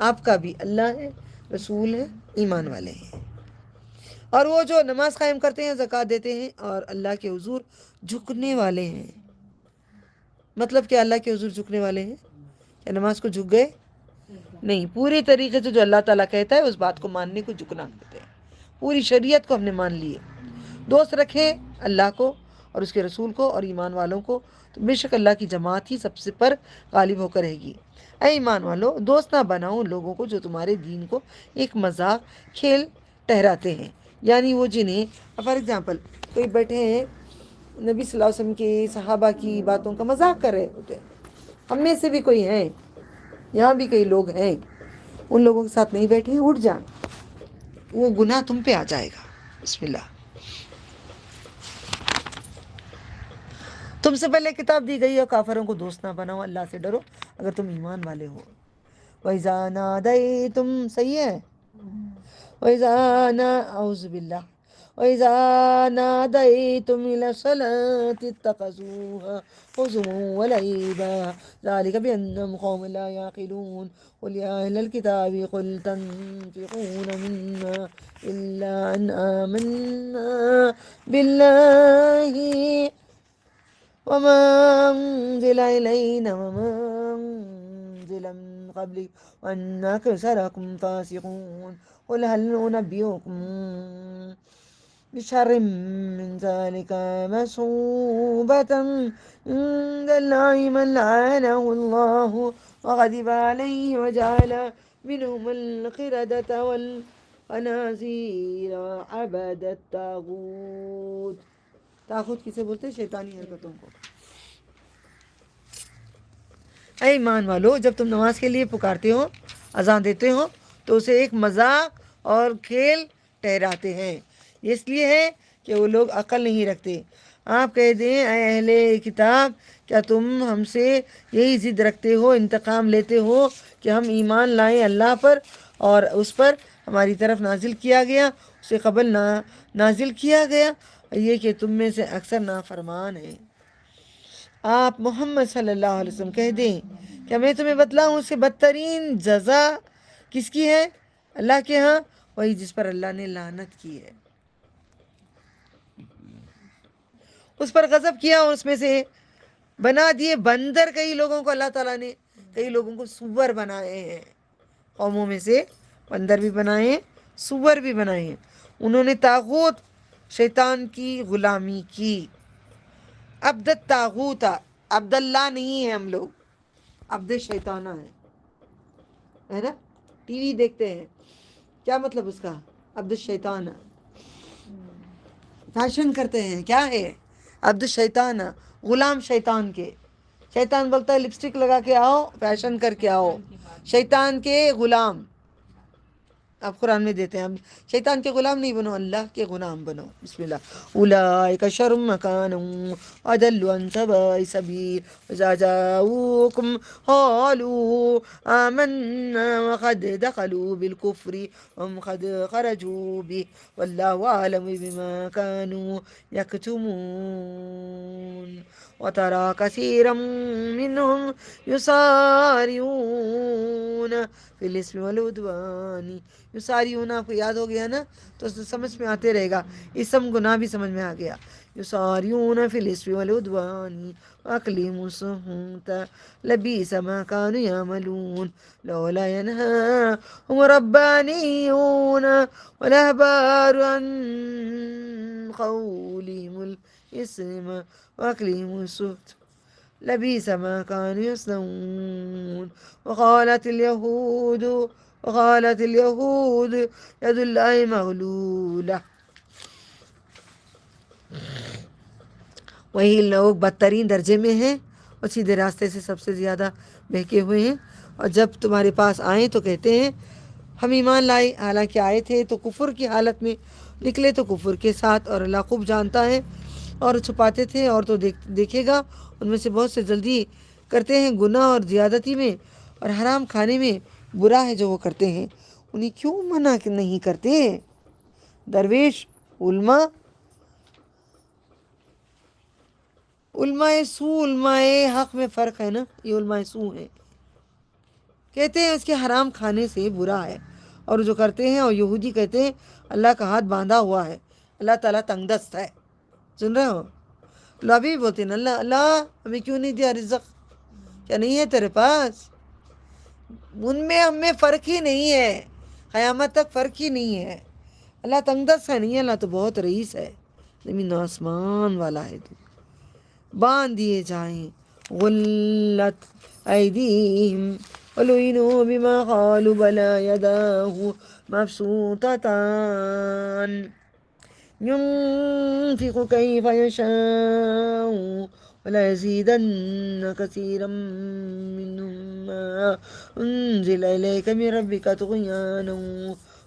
آپ کا بھی اللہ ہے، رسول ہے، ایمان والے ہیں۔ اور وہ جو نماز قائم کرتے ہیں، زکوٰۃ دیتے ہیں اور اللہ کے حضور جھکنے والے ہیں۔ مطلب کہ اللہ کے حضور جھکنے والے ہیں، کیا نماز کو جھک گئے؟ نہیں، پوری طریقے سے جو اللہ تعالیٰ کہتا ہے اس بات کو ماننے کو جھکنا کہتے ہیں۔ پوری شریعت کو ہم نے مان لی ہے۔ دوست رکھیں اللہ کو اور اس کے رسول کو اور ایمان والوں کو، تو بے شک اللہ کی جماعت ہی سب سے پر غالب ہو کر رہے گی۔ اے ایمان والو، دوست نہ بناؤ ان لوگوں کو جو تمہارے دین کو ایک مذاق کھیل ٹہراتے ہیں، یعنی وہ جنہیں فار ایگزامپل کوئی بیٹھے ہیں نبی صلی اللہ علیہ وسلم کے صحابہ کی باتوں کا مذاق کر رہے ہوتے ہیں، ہم میں سے بھی کوئی ہیں، یہاں بھی کئی لوگ ہیں، ان لوگوں کے ساتھ نہیں بیٹھے، اٹھ جائیں، وہ گناہ تم پہ آ جائے گا۔ بسم اللہ۔ تم سے پہلے کتاب دی گئی ہے، کافروں کو دوست نہ بناؤ، اللہ سے ڈرو اگر تم ایمان والے ہو۔ وَإِذَا نَادَيْتُمْ، صحیح ہے، أعوذ باللہ، وَإِذَا نَادَيْتُمْ إِلَى الصَّلَاةِ اتَّخَذُوهَا هُزُوًا وَلَعِبًا ذَلِكَ بِأَنَّهُمْ قَوْمٌ لَا يَعْقِلُونَ قُلْ يَا أَهْلَ الْكِتَابِ قُلْ تَنْفِقُونَ مِنَّا إِلَّا أَنْ آمَنَّا بِاللَّهِ وما أنزل إلينا وما أنزل من قبل وأن أكثركم فاسقون قل هل ننبئكم بشر من ذلك مثوبة عند الله من لعنه الله وغضب عليه وجعل منهم القردة والخنازير وعبد الطاغوت۔ طاغوت کسے بولتے ہیں؟ شیطانی حرکتوں کو۔ اے ایمان والو، جب تم نماز کے لیے پکارتے ہو، اذان دیتے ہو، تو اسے ایک مذاق اور کھیل ٹھہراتے ہیں، اس لیے ہے کہ وہ لوگ عقل نہیں رکھتے۔ آپ کہہ دیں اے اہل کتاب، کیا تم ہم سے یہی ضد رکھتے ہو، انتقام لیتے ہو کہ ہم ایمان لائیں اللہ پر اور اس پر ہماری طرف نازل کیا گیا، اسے قبل نازل کیا گیا، یہ کہ تم میں سے اکثر نافرمان ہیں۔ آپ محمد صلی اللہ علیہ وسلم کہہ دیں، کیا میں تمہیں بتلاؤں اس سے بدترین جزا کس کی ہے اللہ کے ہاں؟ وہی جس پر اللہ نے لعنت کی ہے، اس پر غضب کیا اور اس میں سے بنا دیے بندر۔ کئی لوگوں کو اللہ تعالیٰ نے، کئی لوگوں کو سور بنائے ہیں، قوموں میں سے بندر بھی بنائے ہیں، سور بھی بنائے ہیں۔ انہوں نے طاغوت شیطان کی غلامی کی۔ عبد الطاغوت، عبد اللہ نہیں ہے ہم لوگ، عبد شیطانہ ہے نا؟ ٹی وی دیکھتے ہیں، کیا مطلب اس کا؟ عبد الشیطان، فیشن کرتے ہیں، کیا ہے؟ عبد الشیطان، غلام شیطان کے۔ شیطان بولتا ہے لپسٹک لگا کے آؤ، فیشن کر کے آؤ، شیطان کے غلام۔ آپ قرآن میں دیتے ہیں، شیطان کے غلام نہیں بنو، اللہ کے غلام بنو۔ بسم اللہ۔ اولئک شر مکانا اضل عن سواء السبیل اذا جاؤوکم قالوا آمنا وقد دخلوا بالکفر وهم قد خرجوا به واللہ اعلم بما كانوا یکتمون وترى كثيرا منهم يسارعون فی الاسم والعدوان۔ یساریون آپ کو یاد ہو گیا نا، تو سمجھ میں آتے رہے گا، اسم گناہ بھی سمجھ میں آ گیا۔ یساریون فی الاسم والعدوان واکلهم السحت لبئس ما كانوا يعملون لولا ينهاهم الربانيون والاحبار عن قولهم الاسم واکلهم السحت لبئس ما كانوا يصنعون وقالت اليهود يد الله مغلولة۔ وہی لوگ بدترین درجے میں ہیں اور سیدھے راستے سے سب سے زیادہ بہکے ہوئے ہیں، اور جب تمہارے پاس آئیں تو کہتے ہیں ہم ایمان لائے، حالانکہ آئے تھے تو کفر کی حالت میں، نکلے تو کفر کے ساتھ، اور اللہ خوب جانتا ہے، اور چھپاتے تھے اور تو دیکھے گا ان میں سے بہت سے جلدی کرتے ہیں گناہ اور زیادتی میں اور حرام کھانے میں، برا ہے جو وہ کرتے ہیں، انہیں کیوں منع نہیں کرتے؟ درویش، علماء، علماء سو علماء حق میں فرق ہے نا، یہ علماء سو ہیں، کہتے ہیں اس کے حرام کھانے سے برا ہے، اور جو کرتے ہیں، اور یہودی کہتے ہیں اللہ کا ہاتھ باندھا ہوا ہے، اللہ تعالیٰ تنگ دست ہے. سن رہے ہو؟ اللہ بھی بولتے ہیں اللہ اللہ ہمیں کیوں نہیں دیا رزق، کیا نہیں ہے تیرے پاس؟ ان میں ہم میں فرق ہی نہیں ہے، قیامت تک فرق ہی نہیں ہے. اللہ تنگ دست ہے نہیں، اللہ تو بہت رئیس ہے، زمین و آسمان والا ہے. تو باندھ دیے جائیں، غلت ایدیہم ولعنوا بما قالوا بلا یداہ مبسوطتان ينفق كيف يشاء وليزيدن كثيرا منهم ما أنزل إليك من ربك طغيانا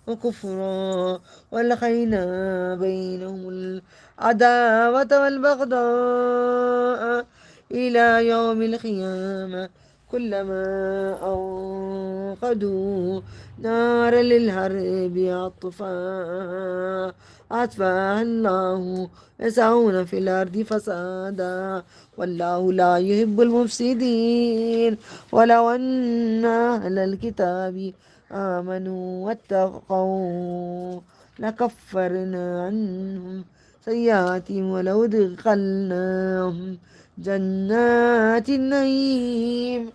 وكفرا وألقينا بينهم العداوة والبغضاء إلى يوم القيامة كلما أوقدوا نارا للحرب أطفأها الله يسعون في الأرض فسادا والله لا يحب المفسدين ولو أن أهل الكتاب آمنوا واتقوا لكفرنا عنهم سيئاتهم ولأدخلناهم جنات النعيم.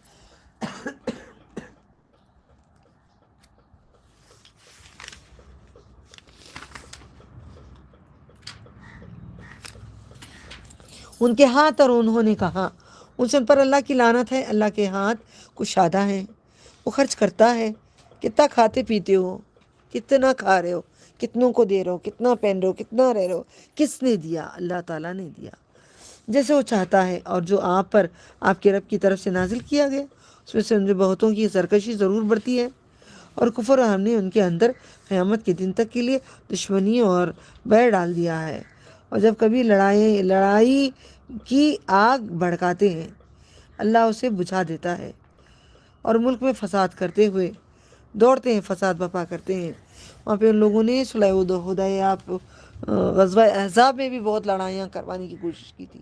ان کے ہاتھ، اور انہوں نے کہا ان سے، ان پر اللہ کی لعنت ہے. اللہ کے ہاتھ کشادہ ہیں، وہ خرچ کرتا ہے. کتنا کھاتے پیتے ہو، کتنا کھا رہے ہو، کتنوں کو دے رہے ہو، کتنا پہن رہے ہو، کتنا رہ رہے ہو، کس نے دیا؟ اللہ تعالیٰ نے دیا جیسے وہ چاہتا ہے. اور جو آپ پر آپ کے رب کی طرف سے نازل کیا گیا اس میں سے ان بہتوں کی سرکشی ضرور بڑھتی ہے، اور کفر ہم نے ان کے اندر قیامت کے دن تک کے لیے دشمنی اور بیر ڈال دیا ہے. اور جب کبھی لڑائی کی آگ بھڑکاتے ہیں اللہ اسے بجھا دیتا ہے، اور ملک میں فساد کرتے ہوئے دوڑتے ہیں، فساد برپا کرتے ہیں. وہاں پہ ان لوگوں نے صلح حدیبیہ، غزوہ احزاب میں بھی بہت لڑائیاں کروانے کی کوشش کی تھی،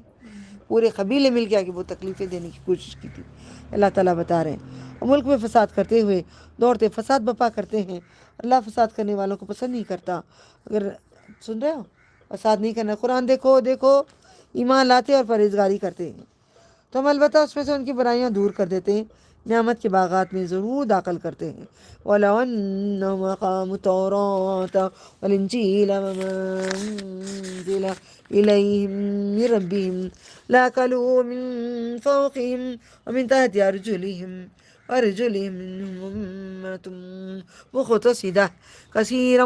پورے قبیلے مل کے آ کے وہ تکلیفیں دینے کی کوشش کی تھی. اللہ تعالیٰ بتا رہے ہیں اور ملک میں فساد کرتے ہوئے دوڑتے، فساد برپا کرتے ہیں. اللہ فساد کرنے والوں کو پسند نہیں کرتا. اگر سن رہے ہو، فساد نہیں کرنا. قرآن دیکھو ایمان لاتے اور پرہیزگاری کرتے ہیں تو ہم البتہ اس میں سے ان کی برائیاں دور کر دیتے ہیں، نعمت کے باغات میں ضرور داخل کرتے ہیں. وَلَوْ أَنَّهُمْ أَقَامُوا التَّوْرَاةَ وَالْإِنْجِيلَ وَمَا أُنْزِلَ إِلَيْهِمْ مِنْ رَبِّهِمْ لَأَكَلُوا مِنْ فَوْقِهِمْ وَمِنْ تَحْتِ أَرْجُلِهِمْ منهم أمة مقتصدة كثير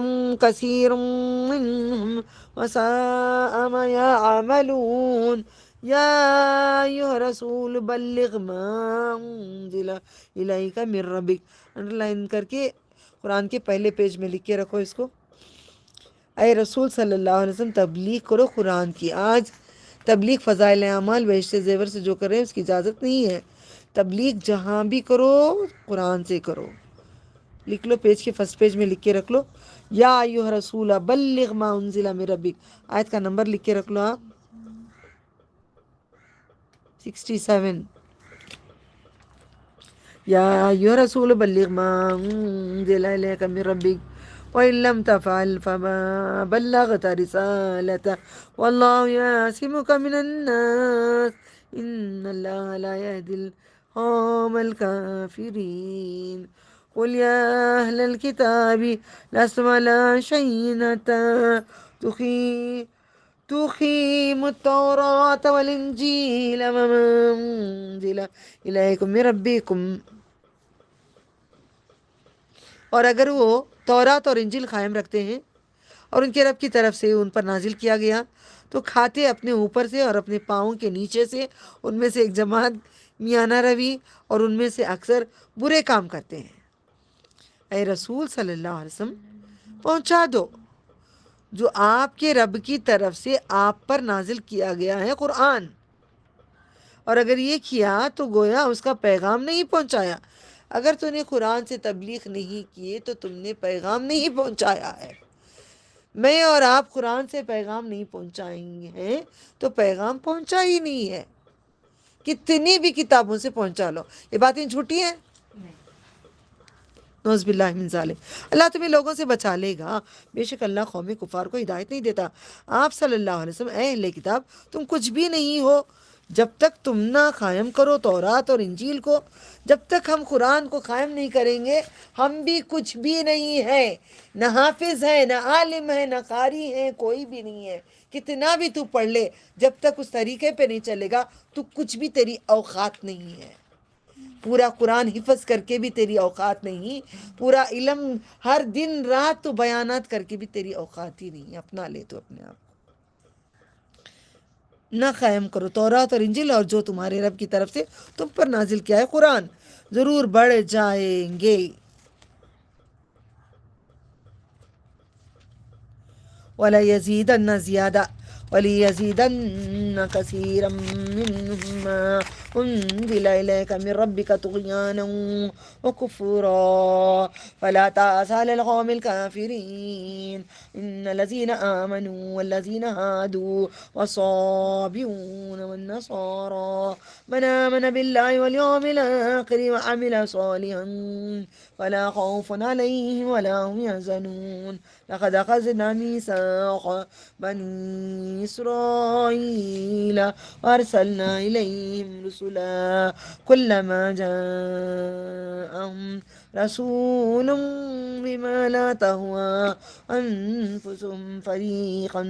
منهم وساء ما يعملون. یا ایھا رسول بلغ ما انزل الیک من ربک. انڈرلائن کر کے قرآن کے پہلے پیج میں لکھ کے رکھو اس کو. اے رسول صلی اللہ علیہ وسلم تبلیغ کرو قرآن کی. آج تبلیغ فضائل اعمال بہشت زیور سے جو کر رہے ہیں اس کی اجازت نہیں ہے. تبلیغ جہاں بھی کرو قرآن سے کرو. لکھ لو، پیج کے فرسٹ پیج میں لکھ کے رکھ لو، یا ایھا رسول بلغ ما انزل من ربک. آیت کا نمبر لکھ کے رکھ لو آپ، 67. یا ایھا رسول بلغ ما انزل الیک من ربک وَإِن لَّمْ تَفْعَلْ فَمَا بَلَّغْتَ رِسَالَتَهُ وَاللَّهُ يَعْصِمُكَ مِنَ النَّاسِ إِنَّ اللَّهَ لَا يَهْدِي الْقَوْمَ الْكَافِرِينَ. قُلْ يَا أَهْلَ الْكِتَابِ لَسْتُمْ عَلَىٰ شَيْءٍ حَتَّىٰ تُقِيمُوا التَّوْرَاةَ وَالْإِنْجِيلَ وَمَا أُنزِلَ إِلَيْكُم مِّن رَّبِّكُمْ. اور اگر وہ تورات اور انجیل قائم رکھتے ہیں اور ان کے رب کی طرف سے ان پر نازل کیا گیا، تو کھاتے اپنے اوپر سے اور اپنے پاؤں کے نیچے سے ان میں سے ایک جماعت میانہ روی، اور ان میں سے اکثر برے کام کرتے ہیں. اے رسول صلی اللہ علیہ وسلم پہنچا دو جو آپ کے رب کی طرف سے آپ پر نازل کیا گیا ہے قرآن، اور اگر یہ کیا تو گویا اس کا پیغام نہیں پہنچایا. اگر تو نے قرآن سے تبلیغ نہیں کیے تو تم نے پیغام نہیں پہنچایا ہے. میں اور آپ قرآن سے پیغام نہیں پہنچائیں ہیں تو پیغام پہنچا ہی نہیں ہے. کتنی بھی کتابوں سے پہنچا لو، یہ باتیں جھوٹی ہیں؟ نعوذ باللہ من ذالک۔ اللہ تمہیں لوگوں سے بچا لے گا، بے شک اللہ قوم کفار کو ہدایت نہیں دیتا۔ آپ صلی اللہ علیہ وسلم، اے اہل کتاب، تم کچھ بھی نہیں ہو جب تک تم نہ قائم کرو تورات اور انجیل کو۔ جب تک ہم قرآن کو قائم نہیں کریں گے ہم بھی کچھ بھی نہیں ہے، نہ حافظ ہے، نہ عالم ہے، نہ قاری ہے، کوئی بھی نہیں ہے۔ کتنا بھی تو پڑھ لے، جب تک اس طریقے پہ نہیں چلے گا تو کچھ بھی تیری اوقات نہیں ہے۔ پورا قرآن حفظ کر کے بھی تیری اوقات نہیں، پورا علم ہر دن رات تو بیانات کر کے بھی تیری اوقات ہی نہیں۔ اپنا لے تو اپنے آپ نہ قائم کرو تورات اور انجیل اور جو تمہارے رب کی طرف سے تم پر نازل کیا ہے قرآن، ضرور بڑھ جائیں گے۔ وَلَيَزِيدَنَّ زِيَادَةً وَلِيَزِيدَنَّ كَثِيرًا مِّنْهُم مَّا أُنزِلَ إِلَيْكَ مِن رَّبِّكَ طُغْيَانًا وَكُفْرًا فَلَا تَأْسَ عَلَى الْقَوْمِ الْكَافِرِينَ إِنَّ الَّذِينَ آمَنُوا وَالَّذِينَ هَادُوا وَالصَّابِئُونَ وَالنَّصَارَىٰ مَنْ آمَنَ بِاللَّهِ وَالْيَوْمِ الْآخِرِ وَعَمِلَ صَالِحًا فَلَا خَوْفٌ عَلَيْهِمْ وَلَا هُمْ يَحْزَنُونَ لقد أخذنا ميثاق بني إسرائيل وأرسلنا إليهم رسلا كلما جاءهم رسول بما لا تهوى أنفسهم فريقا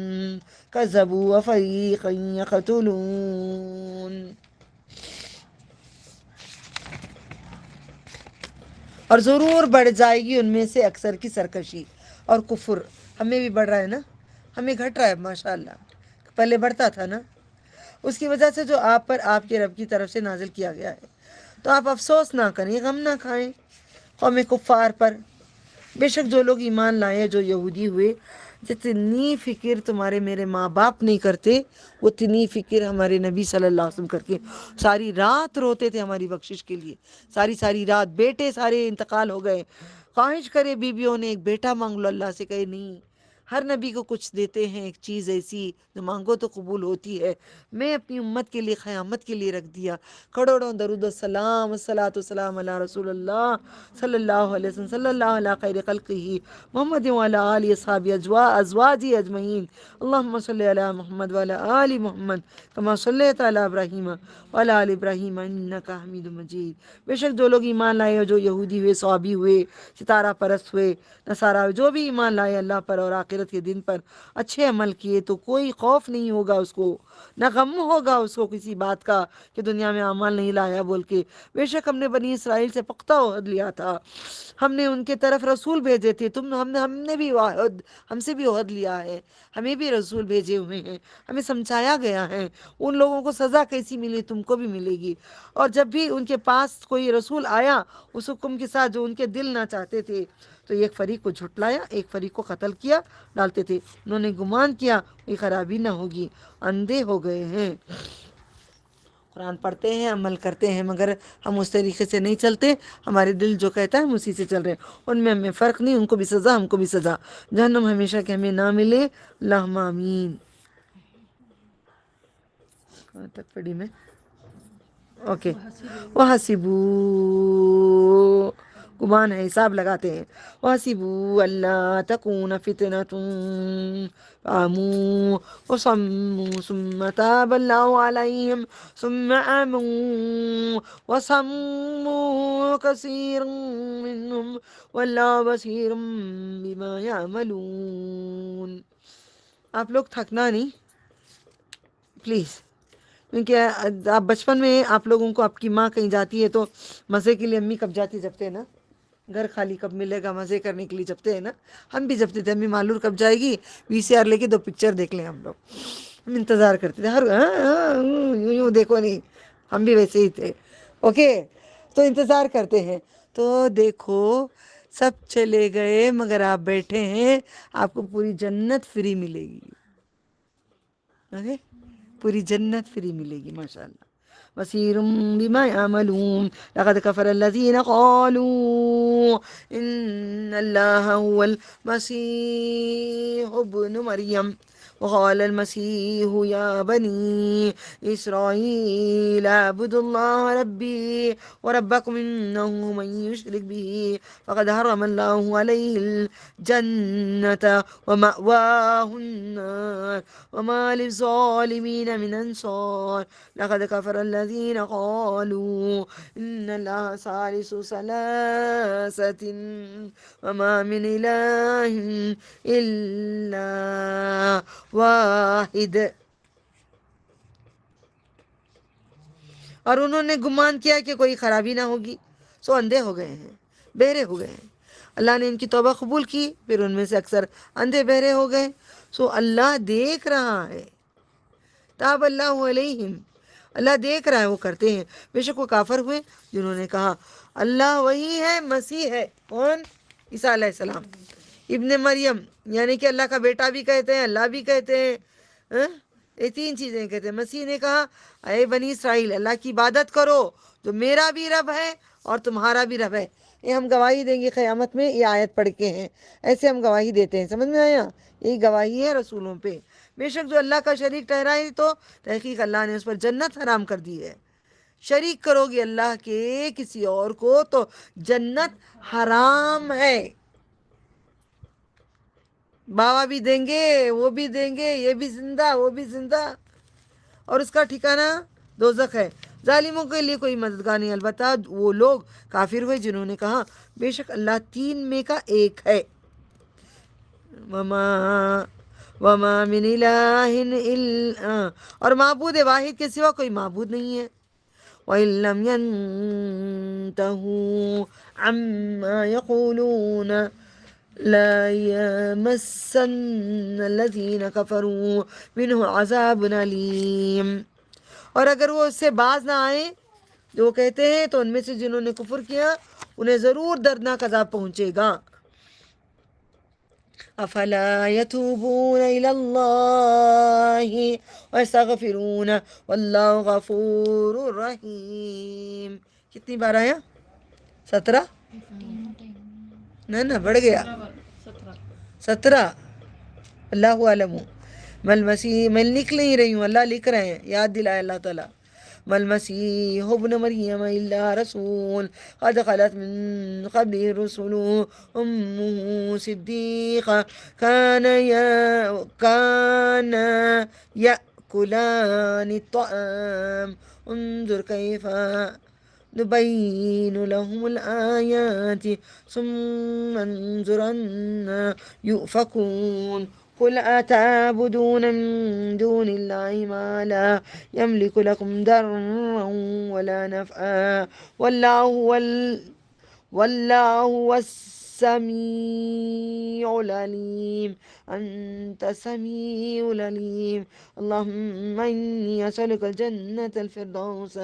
كذبوا وفريقا يقتلون۔ اور ضرور بڑھ جائے گی ان میں سے اکثر کی سرکشی اور کفر۔ ہمیں بھی بڑھ رہا ہے نا، ہمیں گھٹ رہا ہے ماشاءاللہ، پہلے بڑھتا تھا نا، اس کی وجہ سے جو آپ پر آپ کے رب کی طرف سے نازل کیا گیا ہے۔ تو آپ افسوس نہ کریں، غم نہ کھائیں قوم کفار پر۔ بے شک جو لوگ ایمان لائے، جو یہودی ہوئے، جتنی فکر تمہارے میرے ماں باپ نہیں کرتے اتنی فکر ہمارے نبی صلی اللہ علیہ وسلم کر کے ساری رات روتے تھے ہماری بخشش کے لیے، ساری رات۔ بیٹے سارے انتقال ہو گئے، خواہش کرے بیویوں نے ایک بیٹا مانگ لو، اللہ سے کہے نہیں۔ ہر نبی کو کچھ دیتے ہیں، ایک چیز ایسی جو مانگو تو قبول ہوتی ہے۔ میں اپنی امت کے لیے قیامت کے لیے رکھ دیا کروڑوں درود السلام والصلاۃ والسلام علی رسول اللہ صلی اللہ علیہ وسلم، صلی اللہ علیہ خیر خلقہ محمد وعلی آلہ اصحابہ ازواجہ اجمعین، اللہم صلی علی محمد وعلی آل محمد کما صلیت علی ابراہیم وعلی آل ابراہیم انک حمید مجید۔ بے شک جو لوگ ایمان لائے اور جو یہودی ہوئے، صوابی ہوئے، ستارہ پرست ہوئے، نصارہ، جو بھی ایمان لائے اللہ پر اور آخرت کے دن پر، اچھے عمل کیے تو کوئی خوف نہیں ہوگا اس کو، نہ غم ہوگا اس کو کسی بات کا کہ دنیا میں عمل نہیں لایا بول کے۔ بے شک ہم نے بنی اسرائیل سے پختہ عہد لیا تھا، ہم نے ان کے طرف رسول بھیجے تھے، ہم نے بھی عہد، ہم سے بھی عہد لیا ہے، ہمیں بھی رسول بھیجے ہوئے ہیں، ہمیں سمجھایا گیا ہے۔ ان لوگوں کو سزا کیسی ملی تم کو بھی ملے گی۔ اور جب بھی ان کے پاس کوئی رسول آیا اس حکم کے ساتھ جو ان کے دل نہ چاہتے تھے تو ایک فریق کو جھٹلایا، ایک فریق کو قتل کیا ڈالتے تھے۔ انہوں نے گمان کیا یہ خرابی نہ ہوگی، اندھے ہو گئے ہیں۔ قرآن پڑھتے ہیں، عمل کرتے ہیں، مگر ہم اس طریقے سے نہیں چلتے، ہمارے دل جو کہتا ہے ہم اسی سے چل رہے ہیں۔ ان میں ہمیں فرق نہیں، ان کو بھی سزا ہم کو بھی سزا، جہنم ہمیشہ کہ ہمیں نہ ملے، اللہم آمین۔ کہاں تک پڑھی میں؟ اوکے، وَحَسِبُوا، گمان ہے، حساب لگاتے ہیں۔ وَحَسِبُوا أَلَّا تَكُونَ فِتْنَةٌ فَعَمُوا وَصَمُّوا ثُمَّ تَابَ اللَّهُ عَلَيْهِمْ ثُمَّ عَمُوا وَصَمُّوا كَثِيرٌ مِّنْهُمْ وَاللَّهُ بَصِيرٌ بِمَا يَعْمَلُونَ۔ آپ لوگ تھکنا نہیں پلیز، کیونکہ آپ بچپن میں آپ لوگوں کو آپ کی ماں کہیں جاتی ہے تو مزے کے لیے امی کب جاتی جبتے ہیں نا، گھر خالی کب ملے گا مزے کرنے کے لیے جبتے ہیں نا، ہم بھی جبتے تھے، امی مالور کب جائے گی، VCR لے کے 2 پکچر دیکھ لیں ہم لوگ، ہم انتظار کرتے تھے، ہر یوں دیکھو نہیں، ہم بھی ویسے ہی تھے۔ اوکے، تو انتظار کرتے ہیں، تو دیکھو سب چلے گئے مگر آپ بیٹھے ہیں، آپ کو پوری جنت فری ملے گی۔ اوکے، پوری جنت فری ملے گی ماشاءاللہ۔ بصیر بما یعملون لقد کفر الذین قالوا ان اللہ هو المسیح ابن مریم وقال المسيح يا بني إسرائيل اعبدوا الله ربي وربكم إنه من يشرك به فقد حرم الله عليه الجنة ومأواه النار وما للظالمين من أنصار لقد كفر الذين قالوا إن الله ثالث ثلاثة وما من إله إلا واحد. اور انہوں نے گمان کیا کہ کوئی خرابی نہ ہوگی، سو اندھے ہو گئے ہیں، بہرے ہو گئے ہیں. اللہ نے ان کی توبہ قبول کی، پھر ان میں سے اکثر اندھے بہرے ہو گئے. سو اللہ دیکھ رہا ہے. تاب اللہ علیہم، اللہ دیکھ رہا ہے وہ کرتے ہیں. بے شک وہ کافر ہوئے جنہوں نے کہا اللہ وہی ہے، مسیح ہے. کون؟ عیسیٰ علیہ السلام ابن مریم، یعنی کہ اللہ کا بیٹا بھی کہتے ہیں، اللہ بھی کہتے ہیں. یہ تین چیزیں کہتے ہیں. مسیح نے کہا اے بنی اسرائیل اللہ کی عبادت کرو جو میرا بھی رب ہے اور تمہارا بھی رب ہے. یہ ہم گواہی دیں گے قیامت میں، یہ آیت پڑھ کے ہیں، ایسے ہم گواہی دیتے ہیں. سمجھ میں آیا؟ یہی گواہی ہے رسولوں پہ. بے شک جو اللہ کا شریک ٹھہرائے تو تحقیق اللہ نے اس پر جنت حرام کر دی ہے. شریک کرو گے اللہ کے کسی اور کو تو جنت حرام ہے. بابا بھی دیں گے، وہ بھی دیں گے، یہ بھی زندہ وہ بھی زندہ، اور اس کا ٹھکانہ دوزخ ہے. ظالموں کے لیے کوئی مددگار نہیں، البتہ وہ لوگ کافر ہوئے جنہوں نے کہا بے شک اللہ تین میں کا ایک ہے. وما من الہ الا، اور معبود واحد کے سوا کوئی معبود نہیں ہے. وَإِن لَّمْ يَنْتَهُوا عَمَّا يَقُولُونَ لَا يَمَسَّنَّ الَّذِينَ كَفَرُوا مِنْهُ عَذَابٌ أَلِيمٌ. اور اگر وہ اس سے باز نہ آئیں جو وہ کہتے ہیں تو ان میں سے جنہوں نے کفر کیا انہیں ضرور دردناک عذاب پہنچے گا. افلا يتوبون الى الله ويستغفرون والله غفور رحیم. کتنی بار آیا؟ 17؟ نہ بڑھ گیا 17. اللہ علم. مل مسیح، میں لکھ نہیں رہی ہوں، اللہ لکھ رہے ہیں، یاد دلائے اللہ تعالیٰ. مل مسیح ابن مریم الا رسول قد خلت من قبله الرسل امه صدیقہ كان يأكلان الطعام انظر كيف نبين لهم الآيات ثم انظر أنا يؤفكون. قل أتعبدون من دون الله ما لا يملك لكم ضرا ولا نفعا والله هو السميع العليم. أنت السميع العليم. اللهم إني أسألك الجنة الفردوس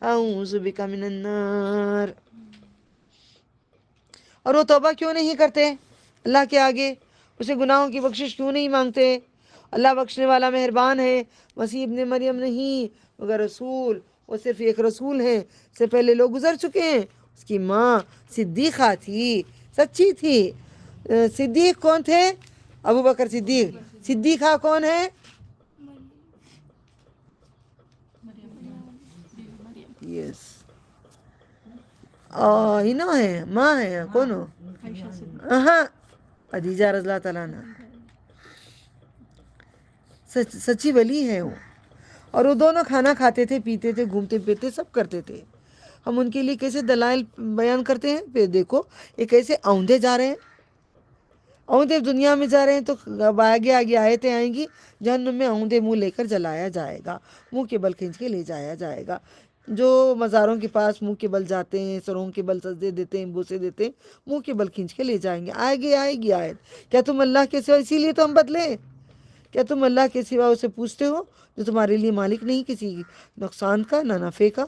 أعوذ بك من النار. اور وہ توبہ کیوں نہیں کرتے اللہ کے آگے؟ اسے گناہوں کی بخشش کیوں نہیں مانگتے؟ اللہ بخشنے والا مہربان ہے. مسیح ابن مریم نہیں مگر رسول، وہ صرف ایک رسول ہیں. اس سے پہلے لوگ گزر چکے ہیں. اس کی ماں صدیقہ تھی، سچی تھی. صدیق کون تھے؟ ابو بکر صدیق. صدیقہ کون ہے؟ یس انہوں ہے، ماں ہے. کون ہو؟ ہاں خدیجہ رضی اللہ تعالیٰ عنہ. سچی ولی ہے وہ. اور وہ دونوں کھانا کھاتے تھے، پیتے تھے، گھومتے پھرتے سب کرتے تھے. ہم ان کے لیے کیسے دلائل بیان کرتے ہیں. پھر دیکھو یہ کیسے اوندے جا رہے ہیں، اوندے دنیا میں جا رہے ہیں. تو اب آگے آگے آیتیں آئیں گی جہنم میں اوندے منہ لے کر جلایا جائے گا، منہ کے بل کھینچ کے لے جایا جائے گا. جو مزاروں کے پاس منہ کے بل جاتے ہیں، سروں کے بل سجدے دیتے ہیں، بوسے دیتے ہیں، منہ کے بل کھینچ کے لے جائیں گے. آئے گی آیت. کیا تم اللہ کے سوا، اسی لیے تو ہم بدلے، کیا تم اللہ کے سوا اسے پوچھتے ہو جو تمہارے لیے مالک نہیں کسی نقصان کا نہ نفع کا؟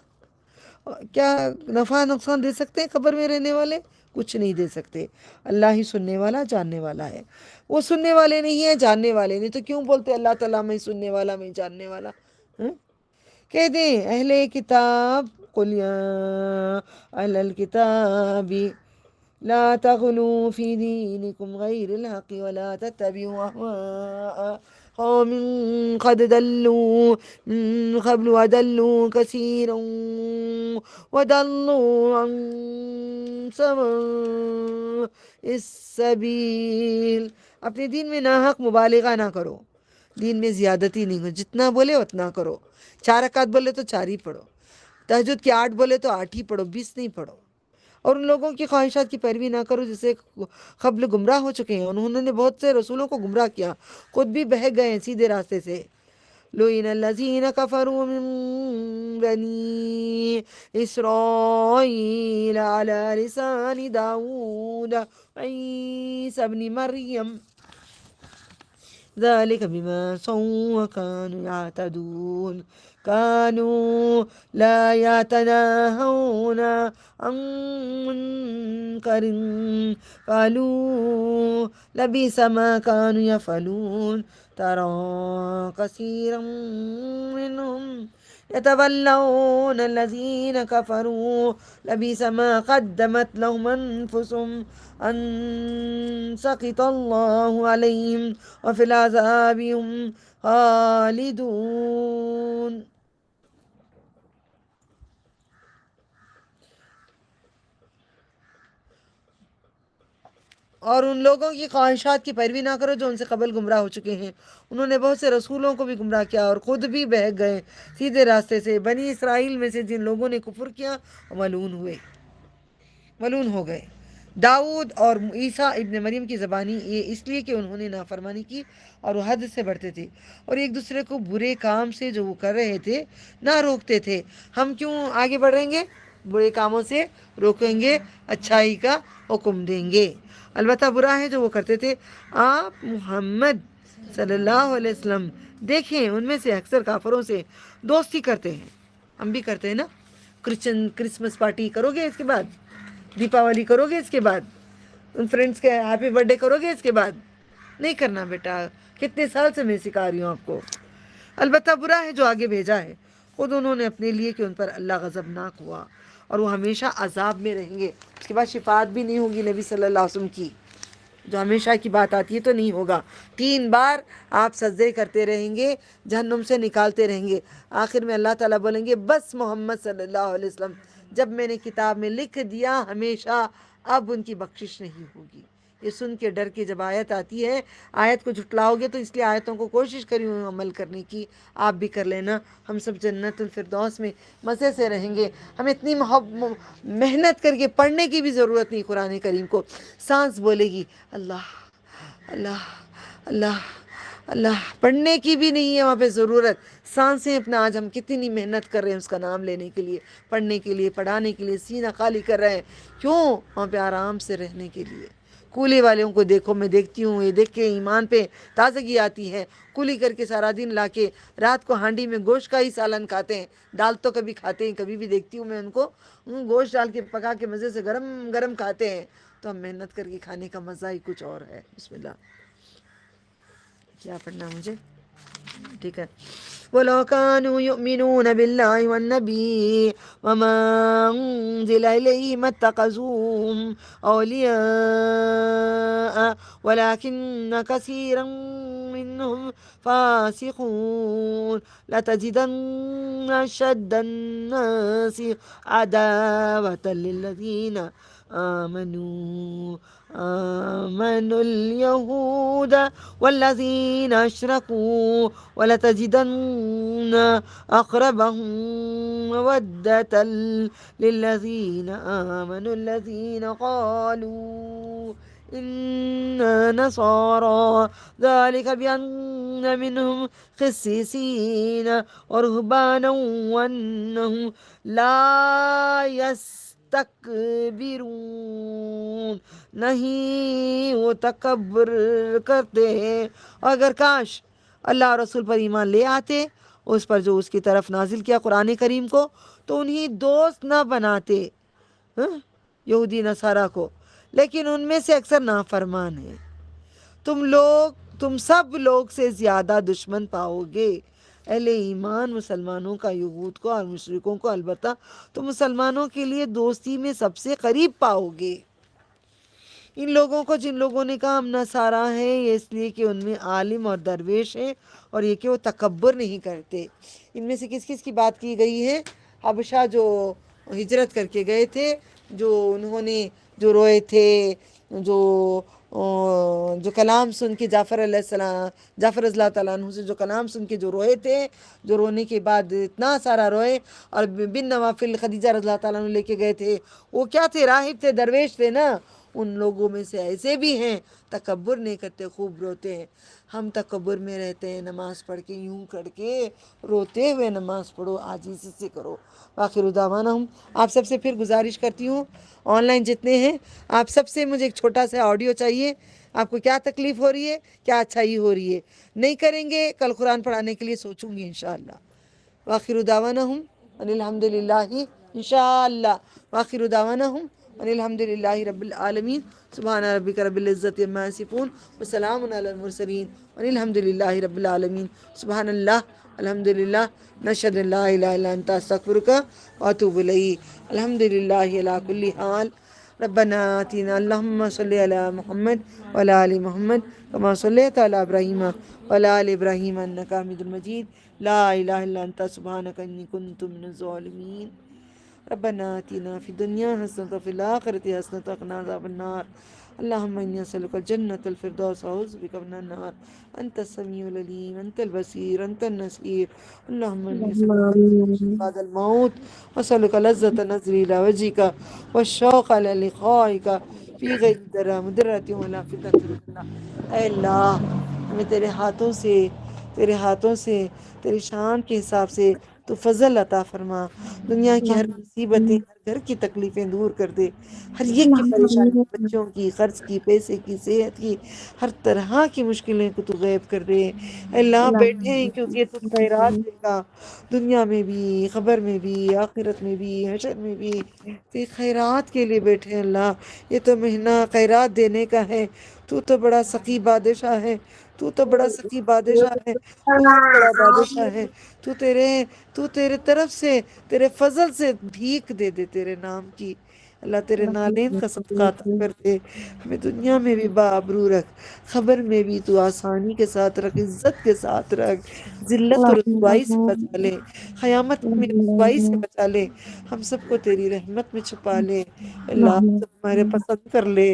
کیا نفع نقصان دے سکتے ہیں قبر میں رہنے والے؟ کچھ نہیں دے سکتے. اللہ ہی سننے والا جاننے والا ہے. وہ سننے والے نہیں ہیں، جاننے والے نہیں. تو کیوں بولتے اللہ تعالیٰ میں سننے والا میں جاننے والا؟ کہہ دیں اہل کتاب، قل یا اہل الکتاب لا تغلوا في دينكم غير الحق ولا تتبعوا أهواء قوم قد ضلوا من قبل وضلوا كثيرا وضلوا عن سواء السبیل. اپنے دین میں ناحق مبالغہ نہ کرو، دین میں زیادتی نہیں ہو، جتنا بولے اتنا کرو. 4 رکعت بولے تو 4 ہی پڑھو، تہجد کی 8 بولے تو 8 ہی پڑھو، 20 نہیں پڑھو. اور ان لوگوں کی خواہشات کی پیروی نہ کرو جسے قبل گمراہ ہو چکے ہیں. انہوں نے بہت سے رسولوں کو گمراہ کیا، خود بھی بہک گئے ہیں سیدھے راستے سے. لعن الذین کفروا من بنی اسرائیل علی لسان داود عیسی ابن مریم ذلك بما عصوا وكانوا يعتدون كانوا لا يتناهون عن منكر قالوا لبئس ما كانوا يفعلون ترى كثيرا منهم يتولون الذين كفروا لبئس ما قدمت لهم أنفسهم أن سخط الله عليهم وفي العذاب هم خالدون. اور ان لوگوں کی خواہشات کی پیروی نہ کرو جو ان سے قبل گمراہ ہو چکے ہیں. انہوں نے بہت سے رسولوں کو بھی گمراہ کیا اور خود بھی بہک گئے سیدھے راستے سے. بنی اسرائیل میں سے جن لوگوں نے کفر کیا ملعون ہو گئے. داؤد اور عیسیٰ ابن مریم کی زبانی یہ اس لیے کہ انہوں نے نافرمانی کی اور وہ حد سے بڑھتے تھے اور ایک دوسرے کو برے کام سے جو وہ کر رہے تھے نہ روکتے تھے. ہم کیوں آگے بڑھیں گے؟ برے کاموں سے روکیں گے، اچھائی کا حکم دیں گے. البتہ برا ہے جو وہ کرتے تھے. آپ محمد صلی اللہ علیہ وسلم دیکھیں ان میں سے اکثر کافروں سے دوستی کرتے ہیں. ہم بھی کرتے ہیں نا. کرسمس پارٹی کرو گے، اس کے بعد دیپاولی کرو گے، اس کے بعد ان فرینڈس کے ہیپی برتھ ڈے کرو گے، اس کے بعد نہیں کرنا بیٹا. کتنے سال سے میں سکھا رہی ہوں آپ کو. البتہ برا ہے جو آگے بھیجا ہے خود انہوں نے اپنے لیے کہ ان پر اللہ غضبناک ہوا اور وہ ہمیشہ عذاب میں رہیں گے. اس کے بعد شفاعت بھی نہیں ہوگی نبی صلی اللہ علیہ وسلم کی. جو ہمیشہ کی بات آتی ہے تو نہیں ہوگا. 3 بار آپ سجدے کرتے رہیں گے، جہنم سے نکالتے رہیں گے. آخر میں اللہ تعالیٰ بولیں گے بس محمد صلی اللہ علیہ وسلم، جب میں نے کتاب میں لکھ دیا ہمیشہ، اب ان کی بخشش نہیں ہوگی. یہ سن کے ڈر کے جب آیت آتی ہے، آیت کو جھٹلاؤ گے تو اس لیے آیتوں کو کوشش کری ہوں عمل کرنے کی. آپ بھی کر لینا. ہم سب جنت الفردوس میں مزے سے رہیں گے. ہمیں اتنی محنت کر کے پڑھنے کی بھی ضرورت نہیں. قرآن کریم کو سانس بولے گی اللہ اللہ اللہ اللہ، پڑھنے کی بھی نہیں ہے وہاں پہ ضرورت. سانسیں اپنا آج ہم کتنی محنت کر رہے ہیں اس کا نام لینے کے لیے، پڑھنے کے لیے، پڑھانے کے لیے، سینہ خالی کر رہے ہیں. کیوں؟ وہاں پہ آرام سے رہنے کے لیے. کولی والوں کو دیکھو، میں دیکھتی ہوں، یہ دیکھ کے ایمان پہ تازگی آتی ہے. کولی کر کے سارا دن لا کے رات کو ہانڈی میں گوشت کا ہی سالن کھاتے ہیں. دال تو کبھی کھاتے ہیں، کبھی بھی دیکھتی ہوں میں ان کو گوشت ڈال کے پکا کے مزے سے گرم گرم کھاتے ہیں. تو ہم محنت کر کے کھانے کا مزہ ہی کچھ اور ہے. بسم اللہ. کیا پڑھنا مجھے؟ ٹھیک ہے. وَلَوْ كَانُوا يُؤْمِنُونَ بِاللَّهِ وَالنَّبِيِّ وَمَا أُنزِلَ إِلَيْهِ مَا اتَّخَذُوهُمْ أَوْلِيَاءَ وَلَكِنَّ كَثِيرًا مِّنْهُمْ فَاسِقُونَ لَتَجِدَنَّ أَشَدَّ النَّاسِ عَدَاوَةً لِّلَّذِينَ آمنوا اليهود والذين أشركوا ولتجدن أقربهم مودة للذين آمنوا الذين قالوا إنا نصارى ذلك بأن منهم قسيسين ورهبانا وأنهم لا تکبرون، نہیں وہ تکبر کرتے ہیں. اگر کاش اللہ اور رسول پر ایمان لے آتے، اس پر جو اس کی طرف نازل کیا قرآن کریم کو، تو انہیں دوست نہ بناتے یہودی نصارہ کو، لیکن ان میں سے اکثر نافرمان ہیں. تم سب لوگ سے زیادہ دشمن پاؤ گے اہل ایمان مسلمانوں کا یہود کو اور مشرکوں کو. البتہ تم مسلمانوں کے لیے دوستی میں سب سے قریب پاؤ گے. ان لوگوں کو جن لوگوں نے کہا ہم نصارہ ہیں، یہ اس لیے کہ ان میں عالم اور درویش ہیں، اور یہ کہ وہ تکبر نہیں کرتے۔ ان میں سے کس کس کی بات کی گئی ہے؟ حبشہ جو ہجرت کر کے گئے تھے، جو انہوں نے جو روئے تھے، جو جو کلام سن کے جعفر علیہ السلام، جعفر رضی اللہ تعالیٰ عنہ سے جو کلام سن کے جو روئے تھے، جو رونے کے بعد اتنا سارا روئے، اور بن نوافل خدیجہ رضی اللہ تعالیٰ عنہ لے کے گئے تھے، وہ کیا تھے؟ راہب تھے، درویش تھے نا۔ ان لوگوں میں سے ایسے بھی ہیں، تکبر نہیں کرتے، خوب روتے ہیں۔ ہم تکبر میں رہتے ہیں، نماز پڑھ کے یوں کر کے روتے ہوئے نماز پڑھو، عاجزی سے کرو۔ آخر دعوانا ہوں۔ آپ سب سے پھر گزارش کرتی ہوں، آن لائن جتنے ہیں، آپ سب سے مجھے ایک چھوٹا سا آڈیو چاہیے۔ آپ کو کیا تکلیف ہو رہی ہے، کیا اچھائی ہو رہی ہے؟ نہیں کریں گے، کل قرآن پڑھانے کے لیے سوچوں گی انشاءاللہ۔ وآخر دعوانہم ان الحمد للہ، انشاءاللہ وآخر دعوانہم ان الحمد للہ رب العالمین۔ سبحان ربک رب العزت عما یصفون وسلام علی المرسلین ان الحمد للہ رب العالمین۔ سبحان اللہ، الحمد للہ، نشہد ان لا الہ الا انت استغفرک واتوب الیک۔ الحمد للہ علی کل حال۔ ربنا آتنا، اللہم صلی علی محمد وعلی آل محمد کما صلیت علی ابراہیم وعلی آل ابراہیم انک حمید مجید۔ لا الہ الا انت سبحانک انی کنت من الظالمین۔ ربنا آتنا فی الدنیا حسنۃ وفی الآخرۃ حسنۃ وقنا عذاب النار۔ اللہم انی اسألک الجنۃ الفردوس واعوذ بک من النار۔ انت السمیع العلیم، انت البصیر، انت النصیر۔ اللہم انی اسألک بعد الموت، واسألک لذۃ نظر الی وجہک، والشوق الی لقائک فی غیر مدرۃ ولا فتنۃ۔ اے اللہ، ہمیں تیرے ہاتھوں سے تیری شان کے حساب سے تو فضل عطا فرما۔ دنیا کی ہر مصیبتیں، ہر گھر کی تکلیفیں دور کر دے، ہر ایک کی پریشانی، بچوں کی، خرچ کی، پیسے کی، صحت کی، ہر طرح کی مشکلیں کو تو غائب کر دے۔ اے اللہ، بیٹھے ہیں کیونکہ تو خیرات دے گا، دنیا میں بھی، خبر میں بھی، آخرت میں بھی، حشر میں بھی، تو خیرات کے لیے بیٹھے ہیں اللہ۔ یہ تو مہینہ خیرات دینے کا ہے۔ تو تو بڑا سخی بادشاہ ہے، تو تو بڑا سخی بادشاہ ہے، بہت بڑا بادشاہ ہے۔ تو تیرے طرف سے، تیرے فضل سے بھیک دے دے تیرے نام کی۔ اللہ تیرے نالین کا صدقہ عطا کر دے، ہمیں دنیا میں بھی بآبرو رکھ، خبر میں بھی تو آسانی کے ساتھ رکھ، عزت کے ساتھ رکھ، ذلت و رسوائی سے بچا لے، قیامت میں رسوائی سے بچا لے، ہم سب کو تیری رحمت میں چھپا لے۔ اللہ ہم سب ہمارے پسند کر لے،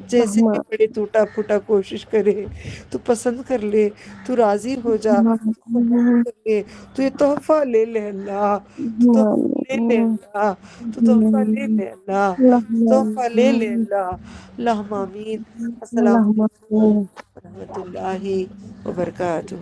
جیسے بھی بڑے ٹوٹا پھوٹا کوشش کرے تو پسند کر لے، تو راضی ہو جا، تو قبول کر لے، تو یہ تحفہ لے لے اللہ، تو تحفہ لے لے اللہ، تو تحفہ لے لے اللہ، تو تحفہ لے لے اللہ۔ اللہم آمین۔ السلام علیکم ورحمۃ اللہ وبرکاتہ۔